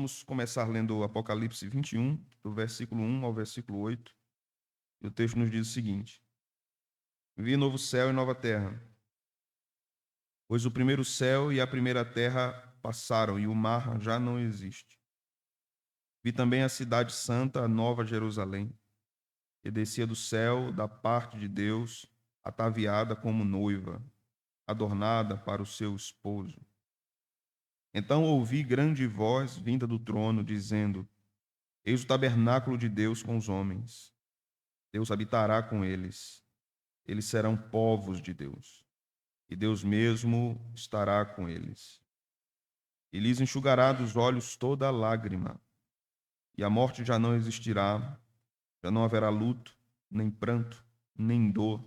vamos começar lendo o Apocalipse 21, do versículo 1 ao versículo 8. E o texto nos diz o seguinte: Vi novo céu e nova terra, pois o primeiro céu e a primeira terra passaram e o mar já não existe. Vi também a cidade santa, a nova Jerusalém, que descia do céu da parte de Deus, ataviada como noiva, adornada para o seu esposo. Então ouvi grande voz vinda do trono, dizendo: Eis o tabernáculo de Deus com os homens. Deus habitará com eles. Eles serão povos de Deus, e Deus mesmo estará com eles. E lhes enxugará dos olhos toda lágrima, e a morte já não existirá, já não haverá luto, nem pranto, nem dor,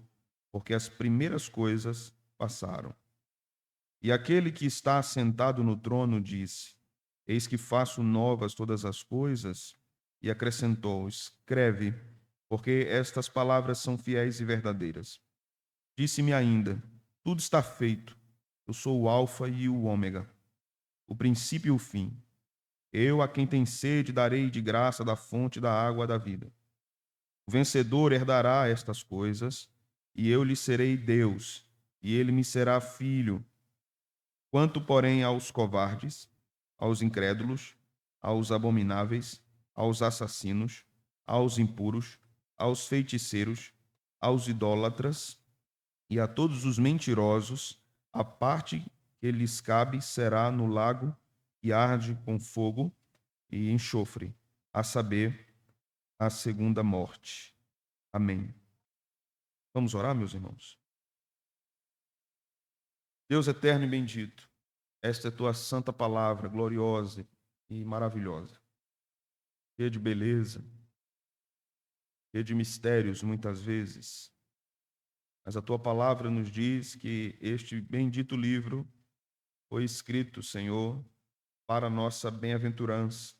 porque as primeiras coisas passaram. E aquele que está assentado no trono disse: Eis que faço novas todas as coisas, e acrescentou: Escreve, porque estas palavras são fiéis e verdadeiras. Disse-me ainda: Tudo está feito. Eu sou o Alfa e o Ômega, o princípio e o fim. Eu, a quem tem sede, darei de graça da fonte da água da vida. O vencedor herdará estas coisas, e eu lhe serei Deus, e ele me será filho. Quanto, porém, aos covardes, aos incrédulos, aos abomináveis, aos assassinos, aos impuros, aos feiticeiros, aos idólatras e a todos os mentirosos, a parte que lhes cabe será no lago que arde com fogo e enxofre, a saber, a segunda morte. Amém. Vamos orar, meus irmãos? Deus eterno e bendito, esta é tua santa palavra, gloriosa e maravilhosa, cheia de beleza, cheia de mistérios muitas vezes, mas a tua palavra nos diz que este bendito livro foi escrito, Senhor, para a nossa bem-aventurança.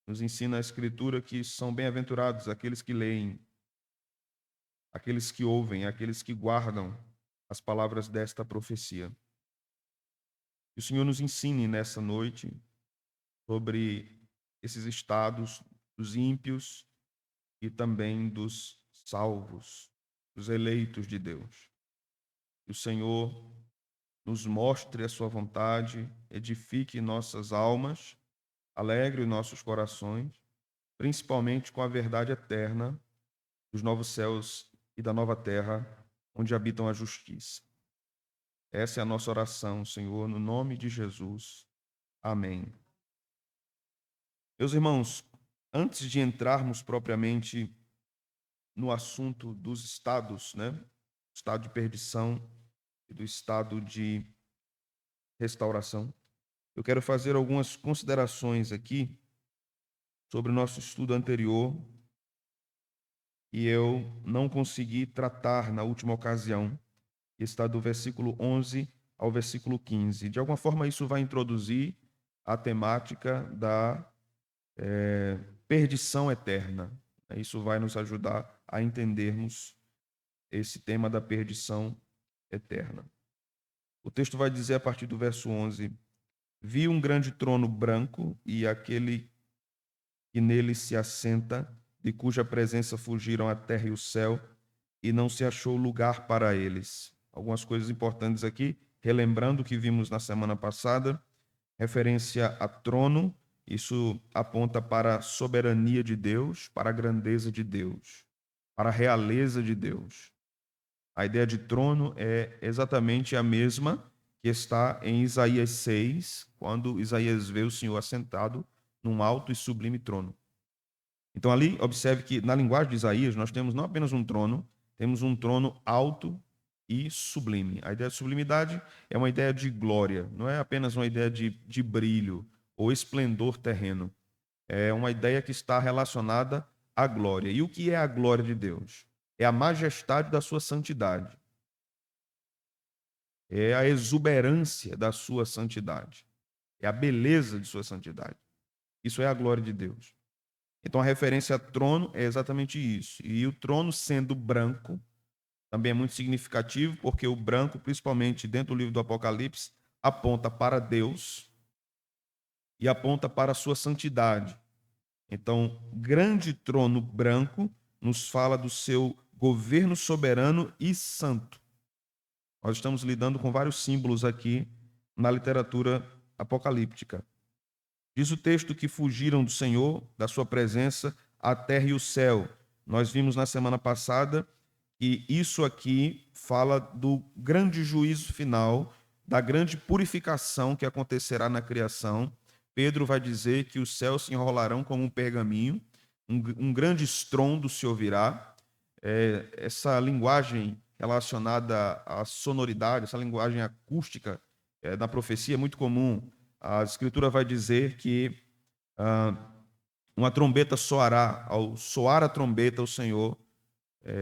Nos ensina a Escritura que são bem-aventurados aqueles que leem, aqueles que ouvem, aqueles que guardam as palavras desta profecia. Que o Senhor nos ensine nessa noite sobre esses estados dos ímpios e também dos salvos, dos eleitos de Deus. Que o Senhor nos mostre a sua vontade, edifique nossas almas, alegre os nossos corações, principalmente com a verdade eterna dos novos céus e da nova terra, onde habitam a justiça. Essa é a nossa oração, Senhor, no nome de Jesus. Amém. Meus irmãos, antes de entrarmos propriamente no assunto dos estados, né? Estado de perdição e do estado de restauração, eu quero fazer algumas considerações aqui sobre o nosso estudo anterior e eu não consegui tratar na última ocasião, que está do versículo 11 ao versículo 15. De alguma forma, isso vai introduzir a temática da perdição eterna. Isso vai nos ajudar a entendermos esse tema da perdição eterna. O texto vai dizer a partir do verso 11: Vi um grande trono branco e aquele que nele se assenta, de cuja presença fugiram a terra e o céu, e não se achou lugar para eles. Algumas coisas importantes aqui, relembrando o que vimos na semana passada, referência a trono, isso aponta para a soberania de Deus, para a grandeza de Deus, para a realeza de Deus. A ideia de trono é exatamente a mesma que está em Isaías 6, quando Isaías vê o Senhor assentado num alto e sublime trono. Então, ali, observe que na linguagem de Isaías, nós temos não apenas um trono, temos um trono alto e sublime. A ideia de sublimidade é uma ideia de glória, não é apenas uma ideia de brilho ou esplendor terreno. É uma ideia que está relacionada à glória. E o que é a glória de Deus? É a majestade da sua santidade. É a exuberância da sua santidade. É a beleza de sua santidade. Isso é a glória de Deus. Então, a referência a trono é exatamente isso. E o trono sendo branco também é muito significativo, porque o branco, principalmente dentro do livro do Apocalipse, aponta para Deus. e aponta para a sua santidade. Então, grande trono branco nos fala do seu governo soberano e santo. Nós estamos lidando com vários símbolos aqui na literatura apocalíptica. Diz o texto que fugiram do Senhor, da sua presença, a terra e o céu. Nós vimos na semana passada que isso aqui fala do grande juízo final, da grande purificação que acontecerá na criação. Pedro vai dizer que os céus se enrolarão como um pergaminho, um grande estrondo se ouvirá. Essa linguagem relacionada à sonoridade, essa linguagem acústica da profecia é muito comum. A Escritura vai dizer que uma trombeta soará, ao soar a trombeta, o Senhor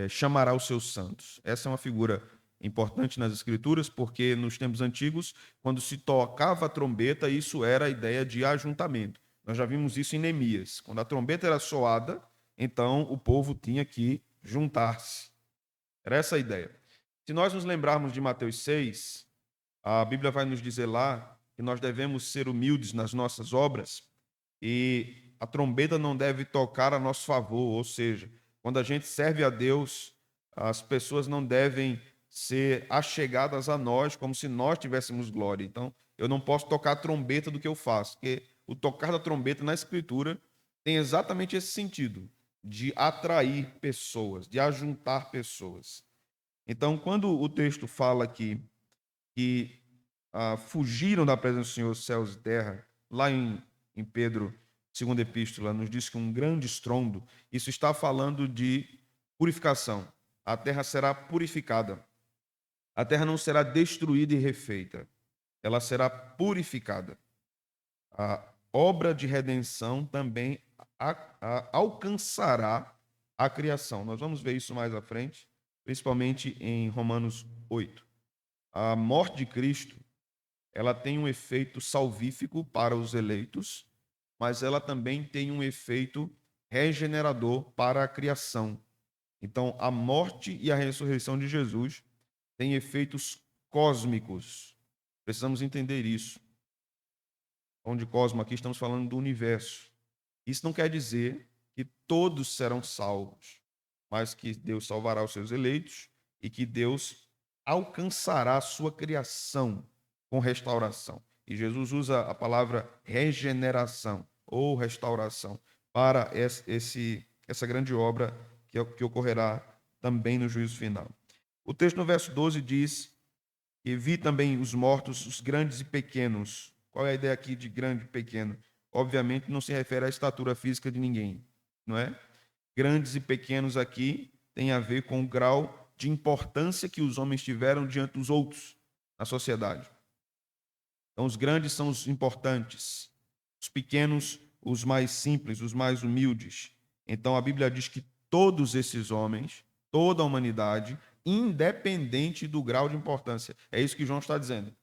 chamará os seus santos. Essa é uma figura importante nas Escrituras, porque nos tempos antigos, quando se tocava a trombeta, isso era a ideia de ajuntamento. Nós já vimos isso em Neemias. Quando a trombeta era soada, então o povo tinha que juntar-se. Era essa a ideia. Se nós nos lembrarmos de Mateus 6, a Bíblia vai nos dizer lá que nós devemos ser humildes nas nossas obras e a trombeta não deve tocar a nosso favor, ou seja, quando a gente serve a Deus, as pessoas não devem ser achegadas a nós como se nós tivéssemos glória. Então, eu não posso tocar a trombeta do que eu faço, porque o tocar da trombeta na Escritura tem exatamente esse sentido, de atrair pessoas, de ajuntar pessoas. Então, quando o texto fala aqui que fugiram da presença do Senhor céus e terra, lá em Pedro, segunda epístola, nos diz que um grande estrondo, isso está falando de purificação. A terra será purificada. A terra não será destruída e refeita. Ela será purificada. A obra de redenção também alcançará a criação. Nós vamos ver isso mais à frente, principalmente em Romanos 8. A morte de Cristo, ela tem um efeito salvífico para os eleitos, mas ela também tem um efeito regenerador para a criação. Então, a morte e a ressurreição de Jesus têm efeitos cósmicos. Precisamos entender isso. Onde cosmo aqui estamos falando do universo. Isso não quer dizer que todos serão salvos, mas que Deus salvará os seus eleitos e que Deus alcançará a sua criação com restauração. E Jesus usa a palavra regeneração ou restauração para essa grande obra que ocorrerá também no juízo final. O texto no verso 12 diz que vi também os mortos, os grandes e pequenos. Qual é a ideia aqui de grande e pequeno? Obviamente não se refere à estatura física de ninguém, não é? Grandes e pequenos aqui tem a ver com o grau de importância que os homens tiveram diante dos outros na sociedade. Então, os grandes são os importantes, os pequenos, os mais simples, os mais humildes. Então, a Bíblia diz que todos esses homens, toda a humanidade, independente do grau de importância, é isso que João está dizendo.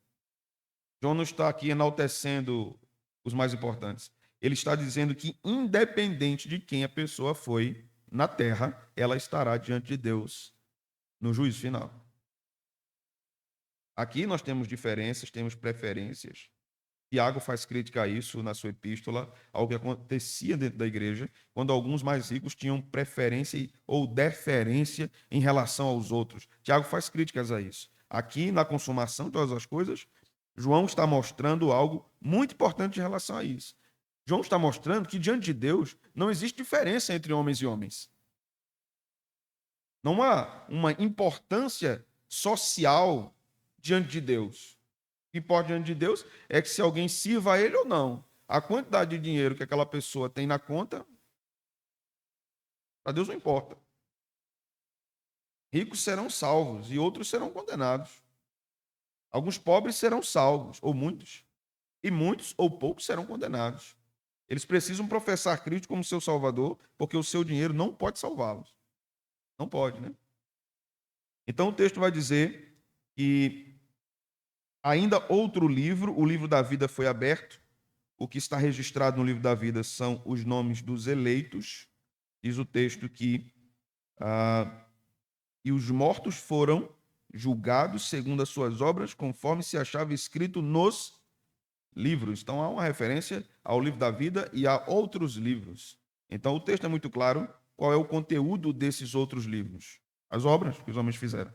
João não está aqui enaltecendo os mais importantes. Ele está dizendo que, independente de quem a pessoa foi na terra, ela estará diante de Deus no juízo final. Aqui nós temos diferenças, temos preferências. Tiago faz crítica a isso na sua epístola, ao que acontecia dentro da igreja, quando alguns mais ricos tinham preferência ou deferência em relação aos outros. Tiago faz críticas a isso. Aqui, na consumação de todas as coisas, João está mostrando algo muito importante em relação a isso. João está mostrando que, diante de Deus, não existe diferença entre homens e homens. Não há uma importância social diante de Deus. O que importa diante de Deus é que se alguém sirva a ele ou não. A quantidade de dinheiro que aquela pessoa tem na conta, para Deus não importa. Ricos serão salvos e outros serão condenados. Alguns pobres serão salvos, ou muitos. E muitos ou poucos serão condenados. Eles precisam professar Cristo como seu Salvador, porque o seu dinheiro não pode salvá-los. Não pode, né? Então o texto vai dizer que ainda outro livro, o livro da vida foi aberto. O que está registrado no livro da vida são os nomes dos eleitos. Diz o texto que e os mortos foram julgados segundo as suas obras, conforme se achava escrito nos livros. Então há uma referência ao livro da vida e a outros livros. Então o texto é muito claro qual é o conteúdo desses outros livros. As obras que os homens fizeram.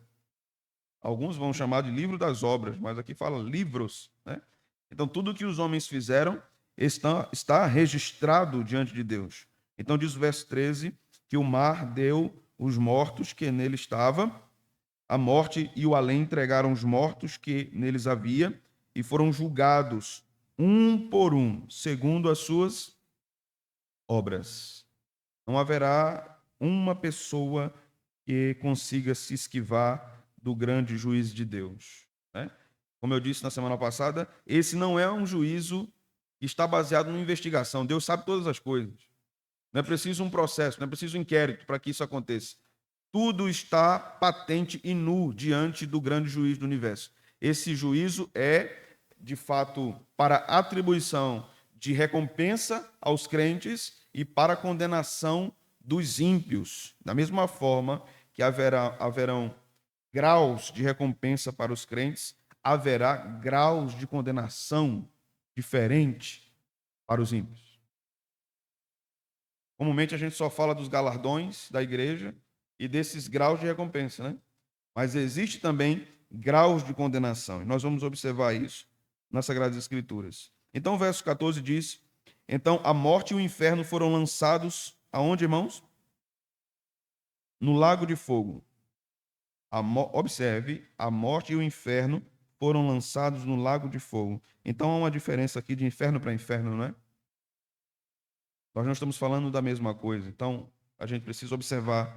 Alguns vão chamar de livro das obras, mas aqui fala livros, né? Então tudo que os homens fizeram está registrado diante de Deus. Então diz o verso 13 que o mar deu os mortos que nele estava, a morte e o além entregaram os mortos que neles havia e foram julgados um por um, segundo as suas obras. Não haverá uma pessoa que consiga se esquivar do grande juízo de Deus, né? Como eu disse na semana passada, esse não é um juízo que está baseado numa investigação. Deus sabe todas as coisas. Não é preciso um processo, não é preciso um inquérito para que isso aconteça. Tudo está patente e nu diante do grande juiz do universo. Esse juízo é, de fato, para atribuição de recompensa aos crentes e para condenação dos ímpios. Da mesma forma que haverão graus de recompensa para os crentes, haverá graus de condenação diferente para os ímpios. Comumente a gente só fala dos galardões da igreja e desses graus de recompensa, né? Mas existe também graus de condenação. E nós vamos observar isso nas Sagradas Escrituras. Então o verso 14 diz: então a morte e o inferno foram lançados aonde, irmãos? No lago de fogo. Observe, a morte e o inferno foram lançados no lago de fogo. Então há uma diferença aqui de inferno para inferno, não é? Nós não estamos falando da mesma coisa. Então a gente precisa observar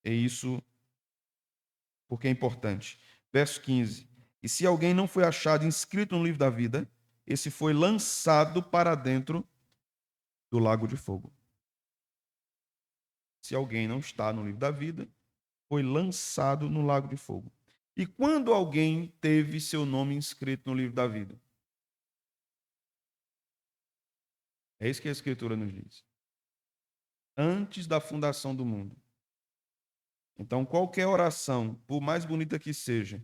isso porque é importante. Verso 15. E se alguém não foi achado inscrito no livro da vida, esse foi lançado para dentro do lago de fogo. Se alguém não está no livro da vida, foi lançado no lago de fogo. E quando alguém teve seu nome inscrito no livro da vida? É isso que a Escritura nos diz. Antes da fundação do mundo. Então, qualquer oração, por mais bonita que seja,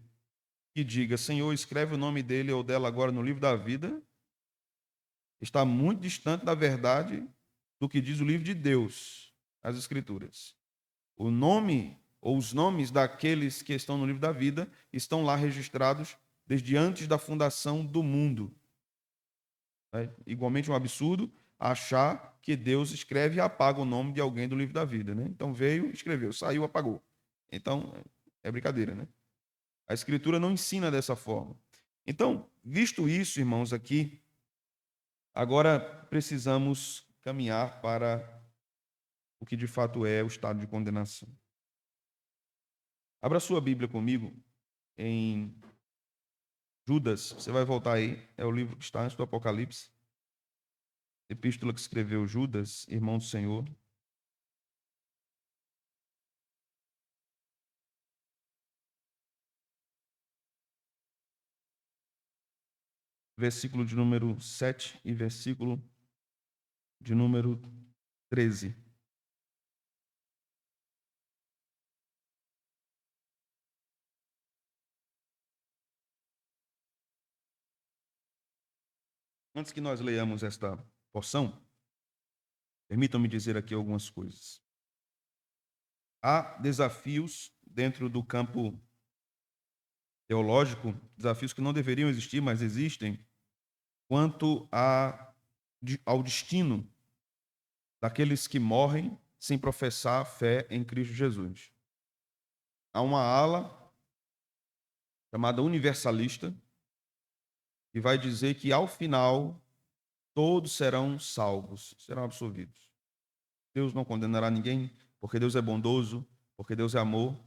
que diga, Senhor, escreve o nome dele ou dela agora no livro da vida, está muito distante da verdade do que diz o livro de Deus, as Escrituras. O nome ou os nomes daqueles que estão no livro da vida estão lá registrados desde antes da fundação do mundo. É igualmente um absurdo achar que Deus escreve e apaga o nome de alguém do livro da vida, né? Então veio, escreveu, saiu, apagou. Então é brincadeira, né? A Escritura não ensina dessa forma. Então, visto isso, irmãos, aqui, agora precisamos caminhar para o que de fato é o estado de condenação. Abra sua Bíblia comigo em Judas. Você vai voltar aí, é o livro que está antes do Apocalipse. Epístola que escreveu Judas, irmão do Senhor. Versículo de número 7 e versículo de número 13. Antes que nós leiamos esta porção, permitam-me dizer aqui algumas coisas. Há desafios dentro do campo teológico, desafios que não deveriam existir, mas existem, quanto ao destino daqueles que morrem sem professar fé em Cristo Jesus. Há uma ala chamada universalista que vai dizer que ao final todos serão salvos, serão absolvidos. Deus não condenará ninguém, porque Deus é bondoso, porque Deus é amor.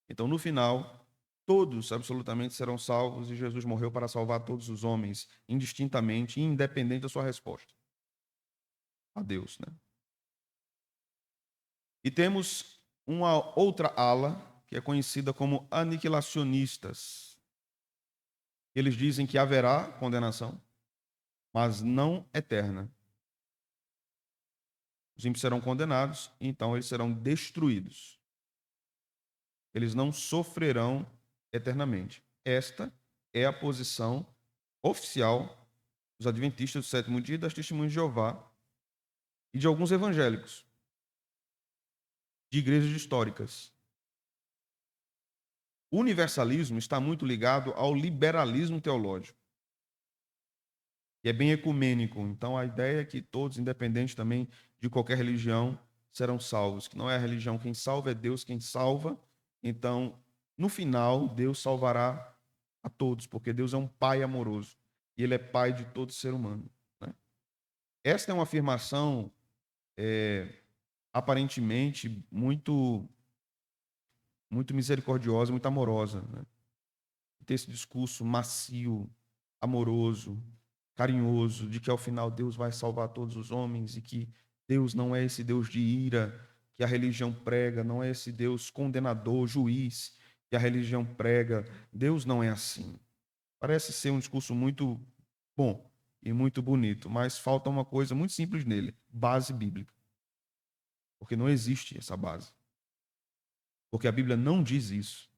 Então, no final, todos absolutamente serão salvos e Jesus morreu para salvar todos os homens, indistintamente, independente da sua resposta a Deus, né? E temos uma outra ala, que é conhecida como aniquilacionistas. Eles dizem que haverá condenação, mas não eterna. Os ímpios serão condenados, então eles serão destruídos. Eles não sofrerão eternamente. Esta é a posição oficial dos adventistas do sétimo dia, das testemunhas de Jeová e de alguns evangélicos, de igrejas históricas. O universalismo está muito ligado ao liberalismo teológico, que é bem ecumênico. Então, a ideia é que todos, independente também de qualquer religião, serão salvos. Que não é a religião quem salva, é Deus quem salva. Então, no final, Deus salvará a todos, porque Deus é um Pai amoroso e Ele é Pai de todo ser humano, né? Esta é uma afirmação aparentemente muito misericordiosa, muito amorosa, né? Ter esse discurso macio, amoroso, carinhoso, de que ao final Deus vai salvar todos os homens e que Deus não é esse Deus de ira que a religião prega, não é esse Deus condenador, juiz que a religião prega. Deus não é assim. Parece ser um discurso muito bom e muito bonito, mas falta uma coisa muito simples nele: base bíblica. Porque não existe essa base. Porque a Bíblia não diz isso.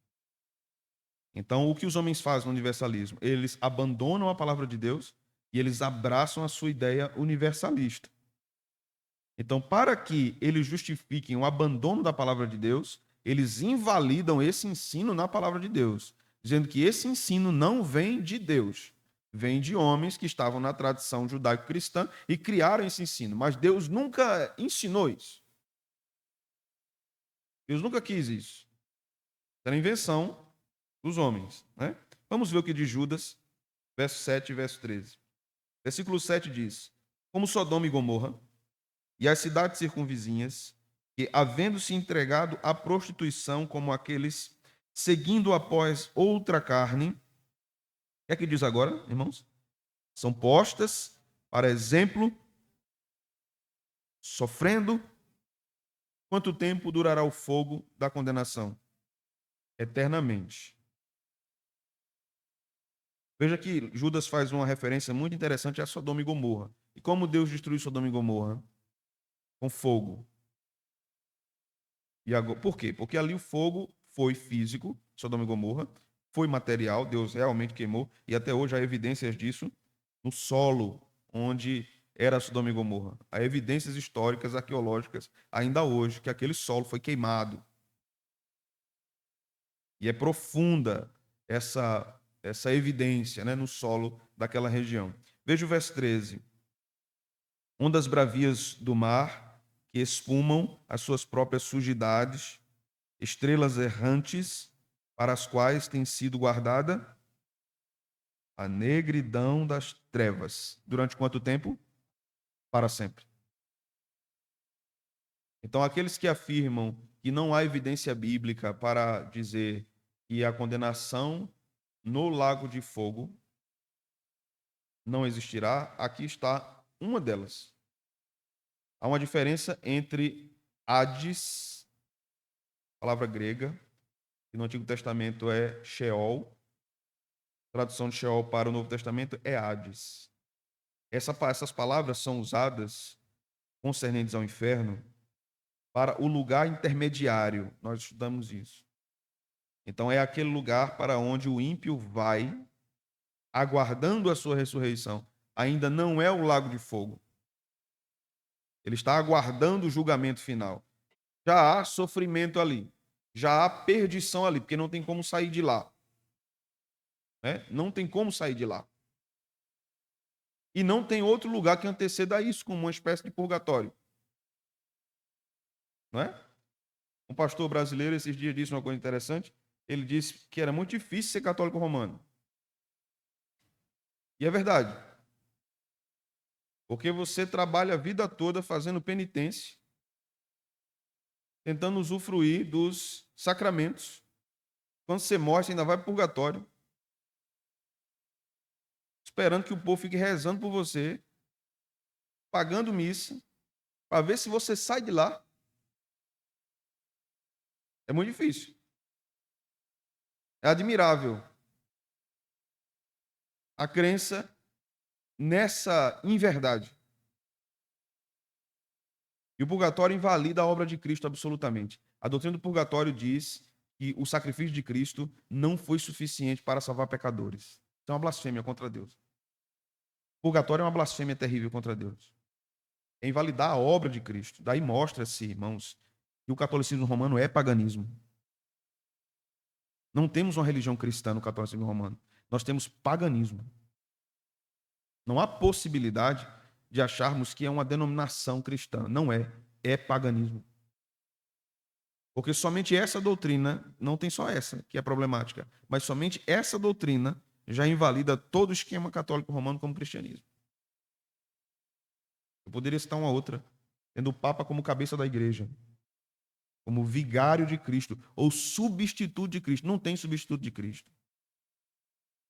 Então, o que os homens fazem no universalismo? Eles abandonam a palavra de Deus e eles abraçam a sua ideia universalista. Então, para que eles justifiquem o abandono da palavra de Deus, eles invalidam esse ensino na palavra de Deus, dizendo que esse ensino não vem de Deus, vem de homens que estavam na tradição judaico-cristã e criaram esse ensino. Mas Deus nunca ensinou isso. Deus nunca quis isso. Era invenção dos homens, né? Vamos ver o que diz Judas, verso 7 e verso 13. Versículo 7 diz: Como Sodoma e Gomorra e as cidades circunvizinhas, que, havendo-se entregado à prostituição como aqueles seguindo após outra carne, o que é que diz agora, irmãos? São postas para exemplo, sofrendo. Quanto tempo durará o fogo da condenação? Eternamente. Veja que Judas faz uma referência muito interessante a Sodoma e Gomorra. E como Deus destruiu Sodoma e Gomorra? Com fogo. E agora, por quê? Porque ali o fogo foi físico, Sodoma e Gomorra, foi material, Deus realmente queimou, e até hoje há evidências disso no solo onde era Sodoma e Gomorra. Há evidências históricas, arqueológicas, ainda hoje, que aquele solo foi queimado. E é profunda essa evidência, né, no solo daquela região. Veja o verso 13. Ondas bravias do mar que espumam as suas próprias sujidades, estrelas errantes para as quais tem sido guardada a negridão das trevas. Durante quanto tempo? Para sempre. Então, aqueles que afirmam que não há evidência bíblica para dizer que a condenação no lago de fogo não existirá, aqui está uma delas. Há uma diferença entre Hades, palavra grega, que no Antigo Testamento é Sheol. A tradução de Sheol para o Novo Testamento é Hades. Essas palavras são usadas concernentes ao inferno para o lugar intermediário. Nós estudamos isso. Então, é aquele lugar para onde o ímpio vai, aguardando a sua ressurreição. Ainda não é o lago de fogo. Ele está aguardando o julgamento final. Já há sofrimento ali. Já há perdição ali, porque não tem como sair de lá. Né? Não tem como sair de lá. E não tem outro lugar que anteceda isso, como uma espécie de purgatório. Não é? Um pastor brasileiro esses dias disse uma coisa interessante. Ele disse que era muito difícil ser católico romano. E é verdade. Porque você trabalha a vida toda fazendo penitência, tentando usufruir dos sacramentos. Quando você morre, você ainda vai para o purgatório, esperando que o povo fique rezando por você, pagando missa, para ver se você sai de lá. É muito difícil. É admirável a crença nessa inverdade. E o purgatório invalida a obra de Cristo absolutamente. A doutrina do purgatório diz que o sacrifício de Cristo não foi suficiente para salvar pecadores. Isso é uma blasfêmia contra Deus. Purgatório é uma blasfêmia terrível contra Deus. É invalidar a obra de Cristo. Daí mostra-se, irmãos, que o catolicismo romano é paganismo. Não temos uma religião cristã no catolicismo romano. Nós temos paganismo. Não há possibilidade de acharmos que é uma denominação cristã. Não é. É paganismo. Porque somente essa doutrina, não tem só essa que é problemática, mas somente essa doutrina já invalida todo o esquema católico romano como cristianismo. Eu poderia citar uma outra, tendo o Papa como cabeça da igreja, como vigário de Cristo, ou substituto de Cristo. Não tem substituto de Cristo.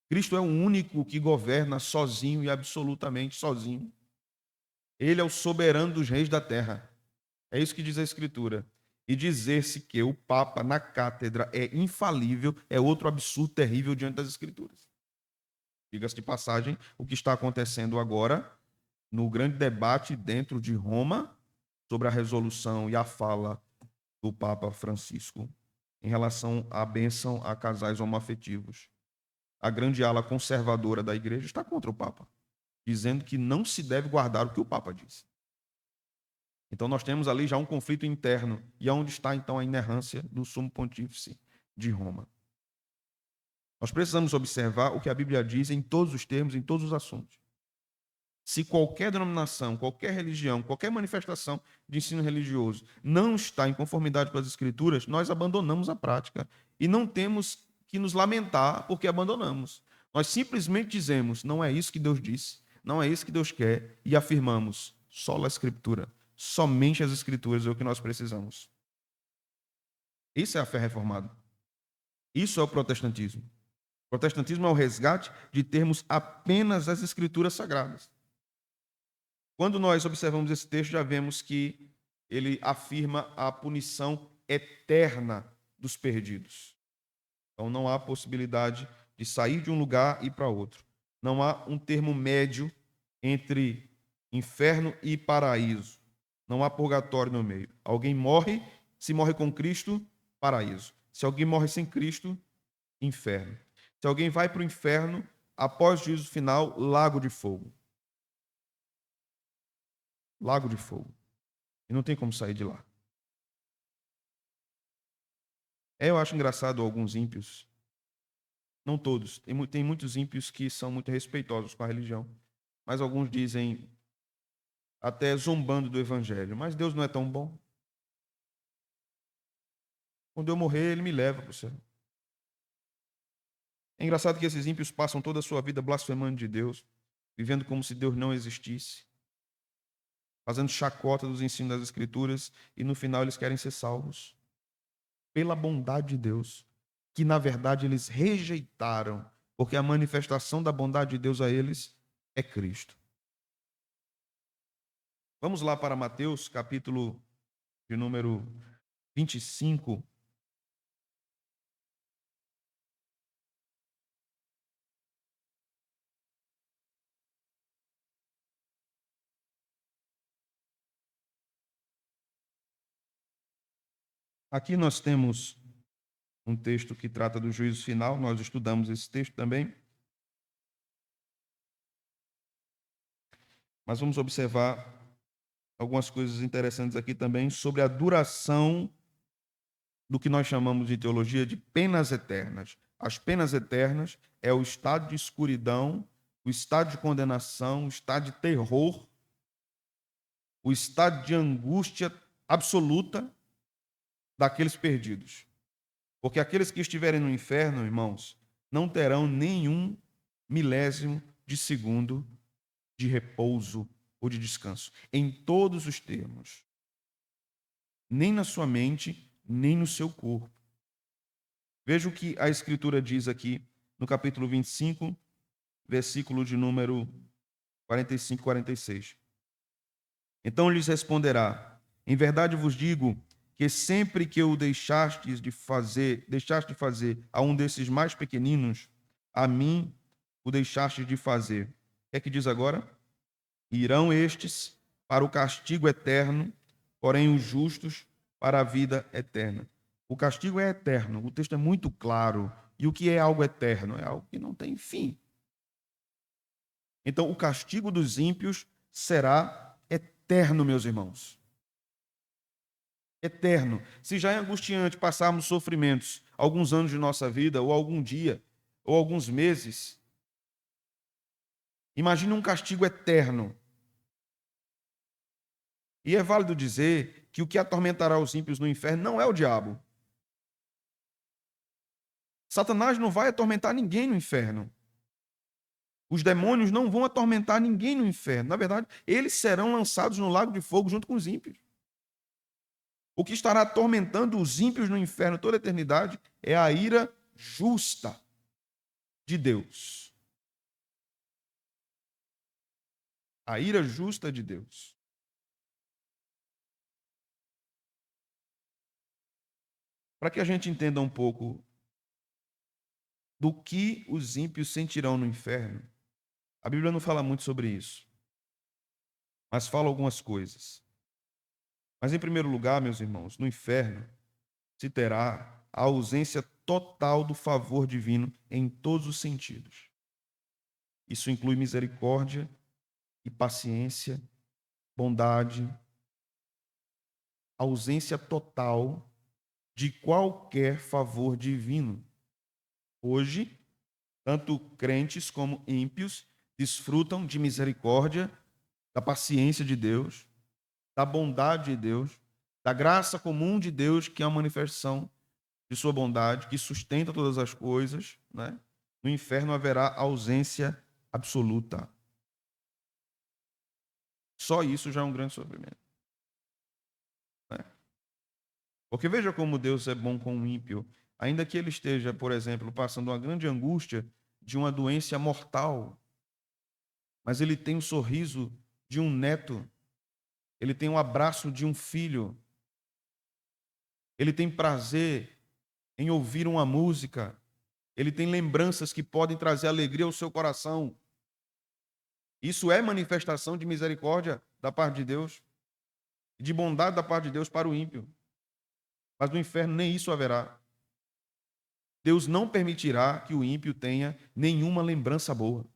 Cristo é o único que governa sozinho e absolutamente sozinho. Ele é o soberano dos reis da terra. É isso que diz a Escritura. E dizer-se que o Papa na cátedra é infalível é outro absurdo terrível diante das Escrituras. Diga-se de passagem, o que está acontecendo agora no grande debate dentro de Roma sobre a resolução e a fala do Papa Francisco em relação à bênção a casais homoafetivos. A grande ala conservadora da igreja está contra o Papa, dizendo que não se deve guardar o que o Papa disse. Então nós temos ali já um conflito interno. E onde está então a inerrância do sumo pontífice de Roma? Nós precisamos observar o que a Bíblia diz em todos os termos, em todos os assuntos. Se qualquer denominação, qualquer religião, qualquer manifestação de ensino religioso não está em conformidade com as Escrituras, nós abandonamos a prática. E não temos que nos lamentar porque abandonamos. Nós simplesmente dizemos, não é isso que Deus disse, não é isso que Deus quer, e afirmamos, só a Escritura. Somente as Escrituras é o que nós precisamos. Isso é a fé reformada. Isso é o protestantismo. O protestantismo é o resgate de termos apenas as Escrituras sagradas. Quando nós observamos esse texto, já vemos que ele afirma a punição eterna dos perdidos. Então não há possibilidade de sair de um lugar e ir para outro. Não há um termo médio entre inferno e paraíso. Não há purgatório no meio. Alguém morre, se morre com Cristo, paraíso. Se alguém morre sem Cristo, inferno. Se alguém vai para o inferno, após o juízo final, lago de fogo. Lago de fogo. E não tem como sair de lá. Eu acho engraçado alguns ímpios, não todos, tem muitos ímpios que são muito respeitosos com a religião, mas alguns dizem, até zombando do evangelho, mas Deus não é tão bom. Quando eu morrer, ele me leva para o céu. É engraçado que esses ímpios passam toda a sua vida blasfemando de Deus, vivendo como se Deus não existisse, fazendo chacota dos ensinos das Escrituras, e no final eles querem ser salvos pela bondade de Deus, que na verdade eles rejeitaram, porque a manifestação da bondade de Deus a eles é Cristo. Vamos lá para Mateus, capítulo de número 25. Aqui nós temos um texto que trata do juízo final, nós estudamos esse texto também. Mas vamos observar algumas coisas interessantes aqui também sobre a duração do que nós chamamos de teologia de penas eternas. As penas eternas é o estado de escuridão, o estado de condenação, o estado de terror, o estado de angústia absoluta daqueles perdidos. Porque aqueles que estiverem no inferno, irmãos, não terão nenhum milésimo de segundo de repouso ou de descanso, em todos os termos. Nem na sua mente, nem no seu corpo. Veja o que a Escritura diz aqui no capítulo 25, versículo de número 45 e 46. Então lhes responderá: em verdade vos digo que sempre que o deixaste de fazer a um desses mais pequeninos, a mim o deixaste de fazer. O que é que diz agora? Irão estes para o castigo eterno, porém os justos para a vida eterna. O castigo é eterno, o texto é muito claro. E o que é algo eterno? É algo que não tem fim. Então, o castigo dos ímpios será eterno, meus irmãos. Eterno. Se já é angustiante passarmos sofrimentos alguns anos de nossa vida, ou algum dia, ou alguns meses, imagine um castigo eterno. E é válido dizer que o que atormentará os ímpios no inferno não é o diabo. Satanás não vai atormentar ninguém no inferno. Os demônios não vão atormentar ninguém no inferno. Na verdade, eles serão lançados no lago de fogo junto com os ímpios. O que estará atormentando os ímpios no inferno toda a eternidade é a ira justa de Deus. A ira justa de Deus. Para que a gente entenda um pouco do que os ímpios sentirão no inferno, a Bíblia não fala muito sobre isso, mas fala algumas coisas. Mas, em primeiro lugar, meus irmãos, no inferno se terá a ausência total do favor divino em todos os sentidos. Isso inclui misericórdia e paciência, bondade, ausência total de qualquer favor divino. Hoje, tanto crentes como ímpios desfrutam de misericórdia, da paciência de Deus, da bondade de Deus, da graça comum de Deus, que é a manifestação de sua bondade, que sustenta todas as coisas, né? No inferno haverá ausência absoluta. Só isso já é um grande sofrimento, né? Porque veja como Deus é bom com o ímpio. Ainda que ele esteja, por exemplo, passando uma grande angústia de uma doença mortal, mas ele tem o sorriso de um neto, ele tem o abraço de um filho, ele tem prazer em ouvir uma música, ele tem lembranças que podem trazer alegria ao seu coração. Isso é manifestação de misericórdia da parte de Deus, de bondade da parte de Deus para o ímpio. Mas no inferno nem isso haverá. Deus não permitirá que o ímpio tenha nenhuma lembrança boa.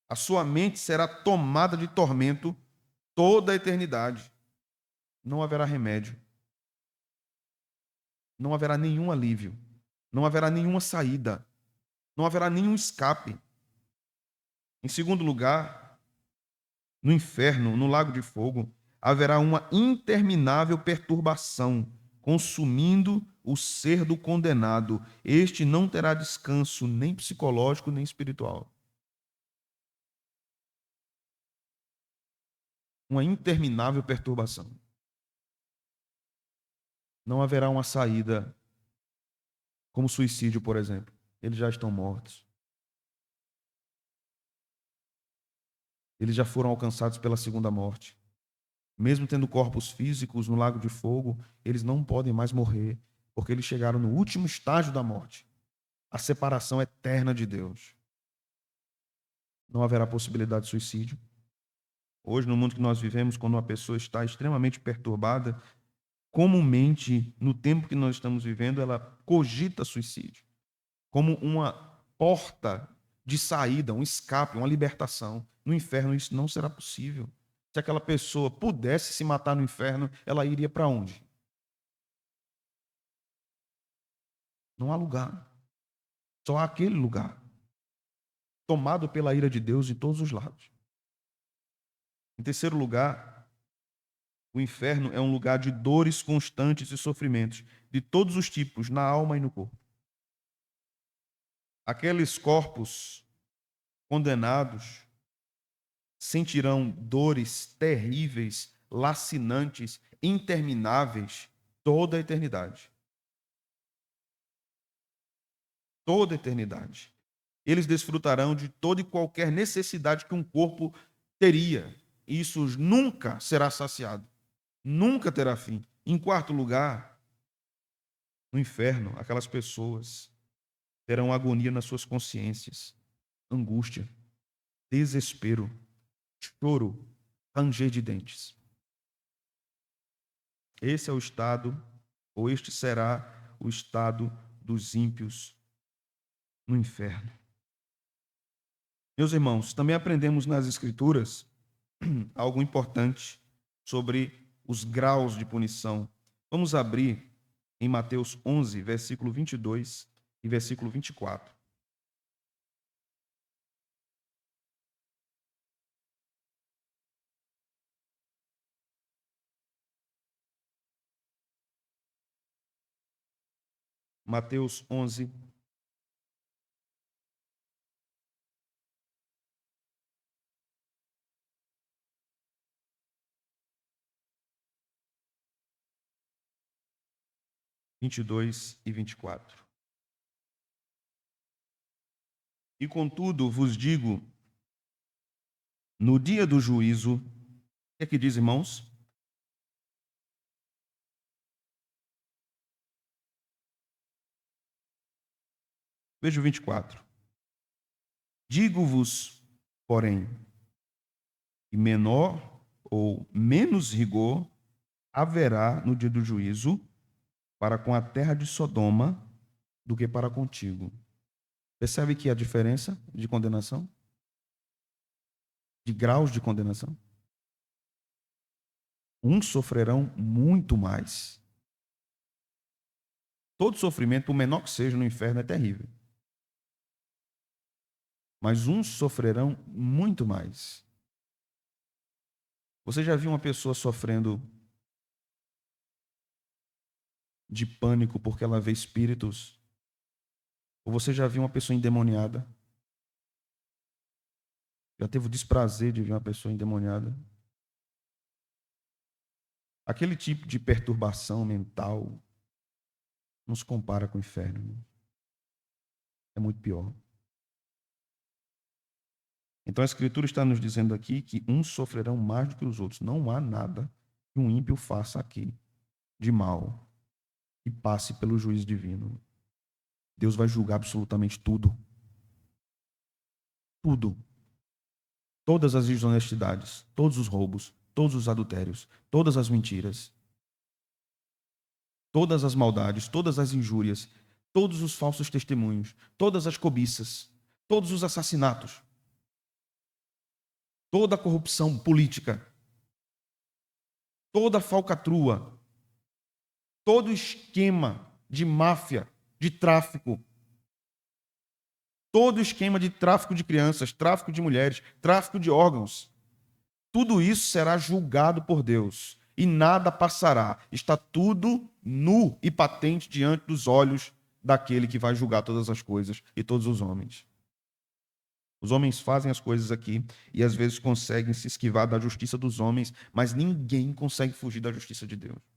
A sua mente será tomada de tormento toda a eternidade. Não haverá remédio. Não haverá nenhum alívio. Não haverá nenhuma saída. Não haverá nenhum escape. Em segundo lugar, no inferno, no lago de fogo, haverá uma interminável perturbação, consumindo o ser do condenado. Este não terá descanso nem psicológico nem espiritual. Uma interminável perturbação. Não haverá uma saída, como suicídio, por exemplo. Eles já estão mortos. Eles já foram alcançados pela segunda morte. Mesmo tendo corpos físicos no lago de fogo, eles não podem mais morrer, porque eles chegaram no último estágio da morte, a separação eterna de Deus. Não haverá possibilidade de suicídio. Hoje, no mundo que nós vivemos, quando uma pessoa está extremamente perturbada, comumente, no tempo que nós estamos vivendo, ela cogita suicídio como uma porta de saída, um escape, uma libertação. No inferno isso não será possível. Se aquela pessoa pudesse se matar no inferno, ela iria para onde? Não há lugar. Só há aquele lugar, tomado pela ira de Deus de todos os lados. Em terceiro lugar, o inferno é um lugar de dores constantes e sofrimentos, de todos os tipos, na alma e no corpo. Aqueles corpos condenados sentirão dores terríveis, lacinantes, intermináveis, toda a eternidade. Toda a eternidade. Eles desfrutarão de toda e qualquer necessidade que um corpo teria. E isso nunca será saciado. Nunca terá fim. Em quarto lugar, no inferno, aquelas pessoas terão agonia nas suas consciências, angústia, desespero, choro, ranger de dentes. Esse é o estado, ou este será o estado dos ímpios no inferno. Meus irmãos, também aprendemos nas Escrituras algo importante sobre os graus de punição. Vamos abrir em Mateus 11, versículo 22 e versículo 24. Mateus 11, 22 e 24. E contudo vos digo, no dia do juízo, o que é que diz, irmãos? Veja o 24. Digo-vos, porém, que menor ou menos rigor haverá no dia do juízo para com a terra de Sodoma do que para contigo. Percebe que a diferença de condenação? De graus de condenação? Uns sofrerão muito mais. Todo sofrimento, por menor que seja no inferno, é terrível. Mas uns sofrerão muito mais. Você já viu uma pessoa sofrendo de pânico porque ela vê espíritos? Ou você já viu uma pessoa endemoniada? Já teve o desprazer de ver uma pessoa endemoniada? Aquele tipo de perturbação mental não se compara com o inferno. É muito pior. Então a Escritura está nos dizendo aqui que uns sofrerão mais do que os outros. Não há nada que um ímpio faça aqui de mal e passe pelo juízo divino. Deus vai julgar absolutamente tudo. Tudo. Todas as desonestidades, todos os roubos, todos os adultérios, todas as mentiras, todas as maldades, todas as injúrias, todos os falsos testemunhos, todas as cobiças, todos os assassinatos, toda a corrupção política, toda a falcatrua, todo esquema de máfia, de tráfico, todo esquema de tráfico de crianças, tráfico de mulheres, tráfico de órgãos, tudo isso será julgado por Deus e nada passará. Está tudo nu e patente diante dos olhos daquele que vai julgar todas as coisas e todos os homens. Os homens fazem as coisas aqui e às vezes conseguem se esquivar da justiça dos homens, mas ninguém consegue fugir da justiça de Deus.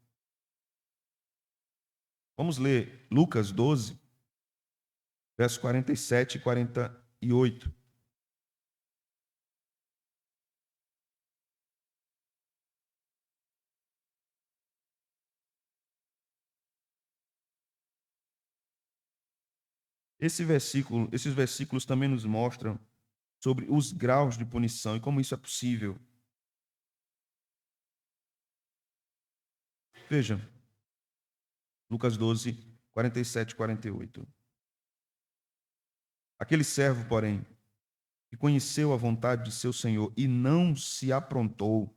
Vamos ler Lucas 12, versos 47 e 48. Esses versículos também nos mostram sobre os graus de punição e como isso é possível. Veja, Lucas 12, 47 e 48. Aquele servo, porém, que conheceu a vontade de seu senhor e não se aprontou,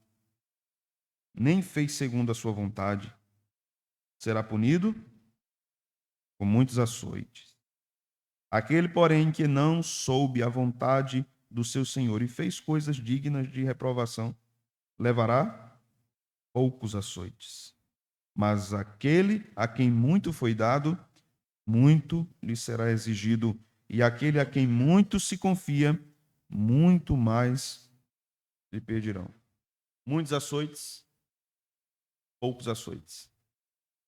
nem fez segundo a sua vontade, será punido com muitos açoites. Aquele, porém, que não soube a vontade do seu senhor e fez coisas dignas de reprovação, levará poucos açoites. Mas aquele a quem muito foi dado, muito lhe será exigido, e aquele a quem muito se confia, muito mais lhe pedirão. Muitos açoites, poucos açoites.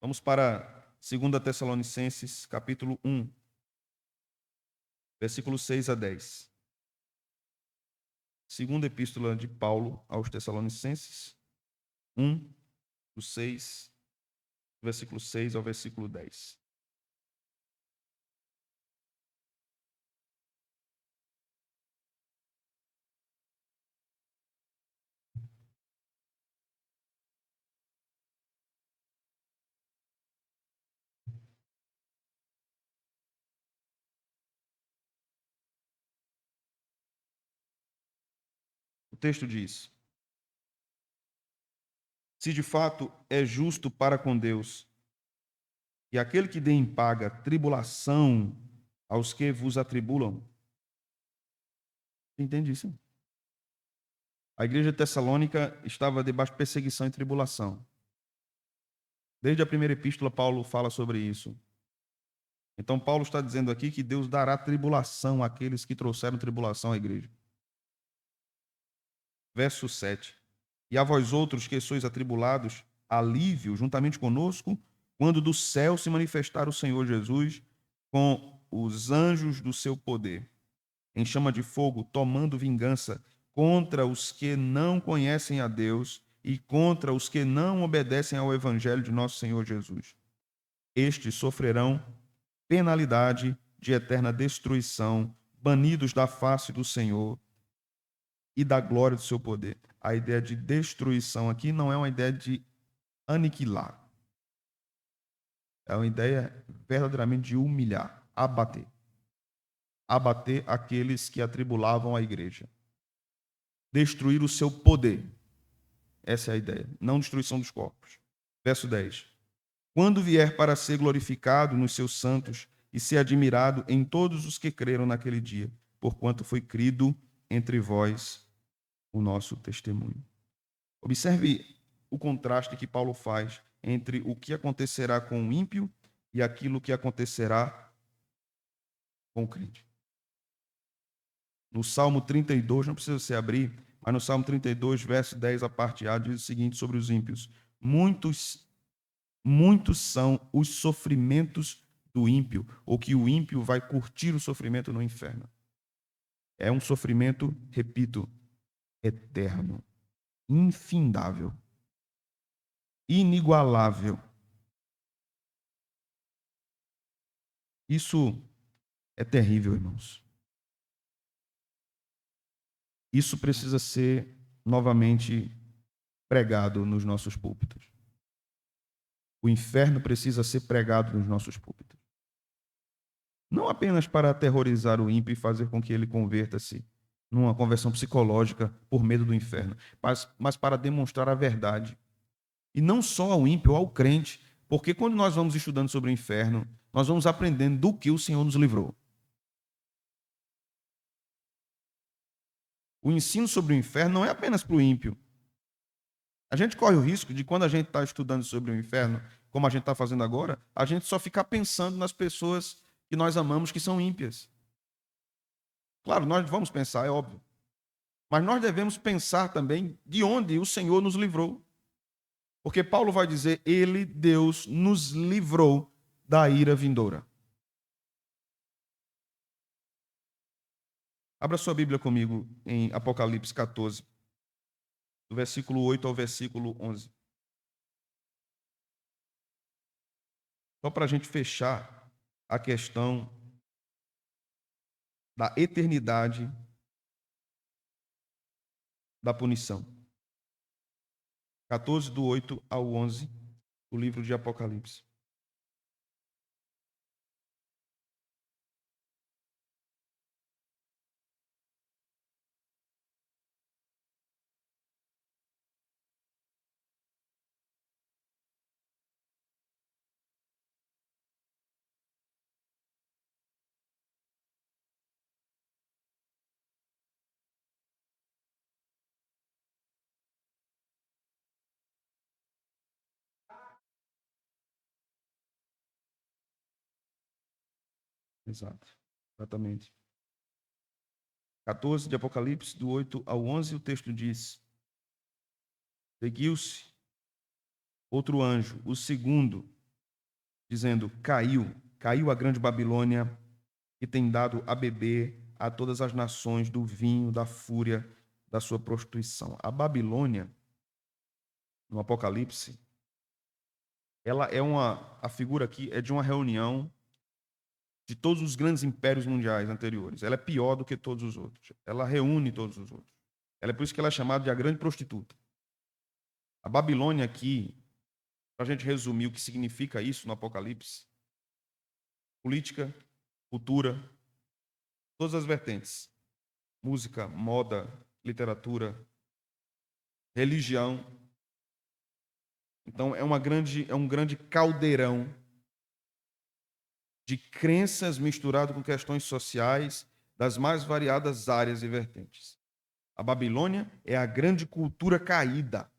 Vamos para 2 Tessalonicenses, capítulo 1, versículos 6 a 10. Segunda epístola de Paulo aos Tessalonicenses, 1, do 6, versículo 6 ao versículo 10. texto diz: se de fato é justo para com Deus, e aquele que dê em paga tribulação aos que vos atribulam. Entende isso? A igreja de Tessalônica estava debaixo de perseguição e tribulação. Desde a primeira epístola, Paulo fala sobre isso. Então, Paulo está dizendo aqui que Deus dará tribulação àqueles que trouxeram tribulação à igreja. Verso 7. E a vós outros que sois atribulados, alívio juntamente conosco, quando do céu se manifestar o Senhor Jesus com os anjos do seu poder, em chama de fogo, tomando vingança contra os que não conhecem a Deus e contra os que não obedecem ao evangelho de nosso Senhor Jesus. Estes sofrerão penalidade de eterna destruição, banidos da face do Senhor e da glória do seu poder. A ideia de destruição aqui não é uma ideia de aniquilar. É uma ideia verdadeiramente de humilhar, abater. Abater aqueles que atribulavam a igreja. Destruir o seu poder. Essa é a ideia, não destruição dos corpos. Verso 10. Quando vier para ser glorificado nos seus santos e ser admirado em todos os que creram naquele dia, porquanto foi crido entre vós o nosso testemunho. Observe o contraste que Paulo faz entre o que acontecerá com o ímpio e aquilo que acontecerá com o crente. No Salmo 32, não precisa você abrir, mas no Salmo 32, verso 10, a parte A, diz o seguinte sobre os ímpios: muitos são os sofrimentos do ímpio, ou que o ímpio vai curtir o sofrimento no inferno. É um sofrimento, repito, eterno, infindável, inigualável. Isso é terrível, irmãos. Isso precisa ser novamente pregado nos nossos púlpitos. O inferno precisa ser pregado nos nossos púlpitos. Não apenas para aterrorizar o ímpio e fazer com que ele converta-se numa conversão psicológica por medo do inferno, mas para demonstrar a verdade. E não só ao ímpio, ao crente, porque quando nós vamos estudando sobre o inferno, nós vamos aprendendo do que o Senhor nos livrou. O ensino sobre o inferno não é apenas para o ímpio. A gente corre o risco de, quando a gente está estudando sobre o inferno, como a gente está fazendo agora, a gente só ficar pensando nas pessoas que nós amamos que são ímpias. Claro, nós vamos pensar, é óbvio. Mas nós devemos pensar também de onde o Senhor nos livrou. Porque Paulo vai dizer, ele, Deus, nos livrou da ira vindoura. Abra sua Bíblia comigo em Apocalipse 14, do versículo 8 ao versículo 11. Só para a gente fechar a questão da eternidade da punição. 14, do 8 ao 11, o livro de Apocalipse. Exato, exatamente. 14 de Apocalipse, do 8 ao 11, o texto diz: seguiu-se outro anjo, o segundo, dizendo: caiu a grande Babilônia, que tem dado a beber a todas as nações do vinho da fúria da sua prostituição. A Babilônia, no Apocalipse, ela é a figura aqui é de uma reunião de todos os grandes impérios mundiais anteriores. Ela é pior do que todos os outros. Ela reúne todos os outros. Ela é por isso que ela é chamada de a grande prostituta. A Babilônia aqui, para a gente resumir o que significa isso no Apocalipse: política, cultura, todas as vertentes. Música, moda, literatura, religião. Então, é um grande caldeirão de crenças misturado com questões sociais das mais variadas áreas e vertentes. A Babilônia é a grande cultura caída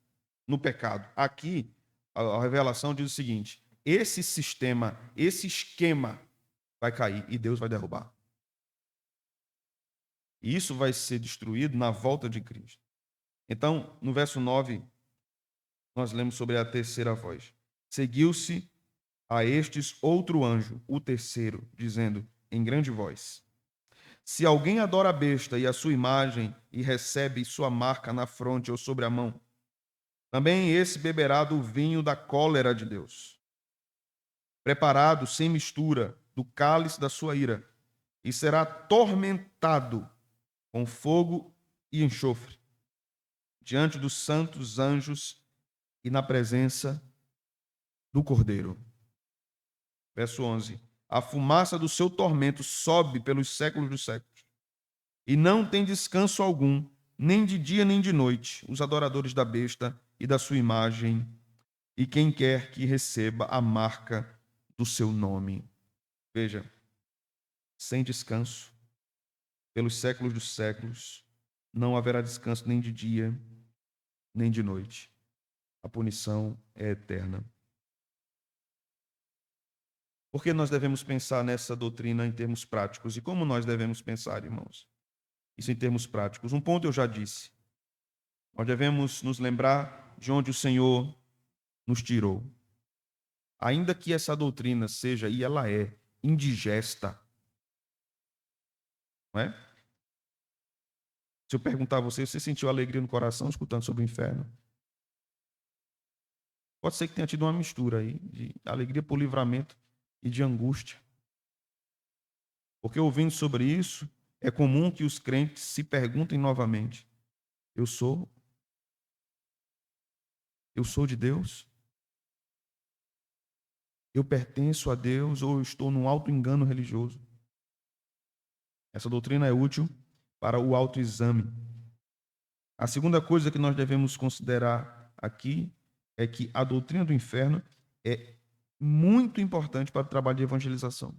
no pecado. Aqui, a revelação diz o seguinte: esse sistema, esse esquema vai cair e Deus vai derrubar. E isso vai ser destruído na volta de Cristo. Então, no verso 9, nós lemos sobre a terceira voz. Seguiu-se a estes outro anjo, o terceiro, dizendo em grande voz: se alguém adora a besta e a sua imagem e recebe sua marca na fronte ou sobre a mão, também esse beberá do vinho da cólera de Deus, preparado sem mistura do cálice da sua ira, e será atormentado com fogo e enxofre, diante dos santos anjos e na presença do Cordeiro. Verso 11. A fumaça do seu tormento sobe pelos séculos dos séculos, e não tem descanso algum, nem de dia nem de noite, os adoradores da besta e da sua imagem, e quem quer que receba a marca do seu nome. Veja, sem descanso, pelos séculos dos séculos, não haverá descanso nem de dia, nem de noite. A punição é eterna. Por que nós devemos pensar nessa doutrina em termos práticos? E como nós devemos pensar, irmãos? Isso em termos práticos. Um ponto eu já disse. Nós devemos nos lembrar de onde o Senhor nos tirou. Ainda que essa doutrina seja, e ela é, indigesta, não é? Se eu perguntar a você, você sentiu alegria no coração escutando sobre o inferno? Pode ser que tenha tido uma mistura aí de alegria por livramento e de angústia. Porque ouvindo sobre isso, é comum que os crentes se perguntem novamente: eu sou de Deus? Eu pertenço a Deus ou eu estou num auto-engano religioso? Essa doutrina é útil para o autoexame. A segunda coisa que nós devemos considerar aqui é que a doutrina do inferno é muito importante para o trabalho de evangelização.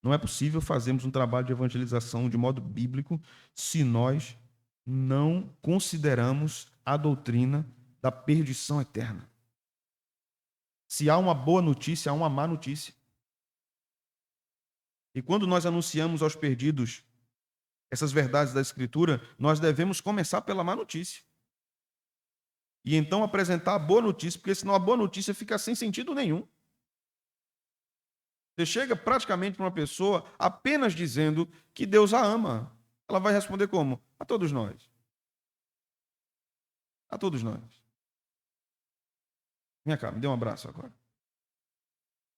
Não é possível fazermos um trabalho de evangelização de modo bíblico se nós não consideramos a doutrina da perdição eterna. Se há uma boa notícia, há uma má notícia. E quando nós anunciamos aos perdidos essas verdades da Escritura, nós devemos começar pela má notícia. E então apresentar a boa notícia, porque senão a boa notícia fica sem sentido nenhum. Você chega praticamente para uma pessoa apenas dizendo que Deus a ama. Ela vai responder como? A todos nós. A todos nós. Vem cá, me dê um abraço agora.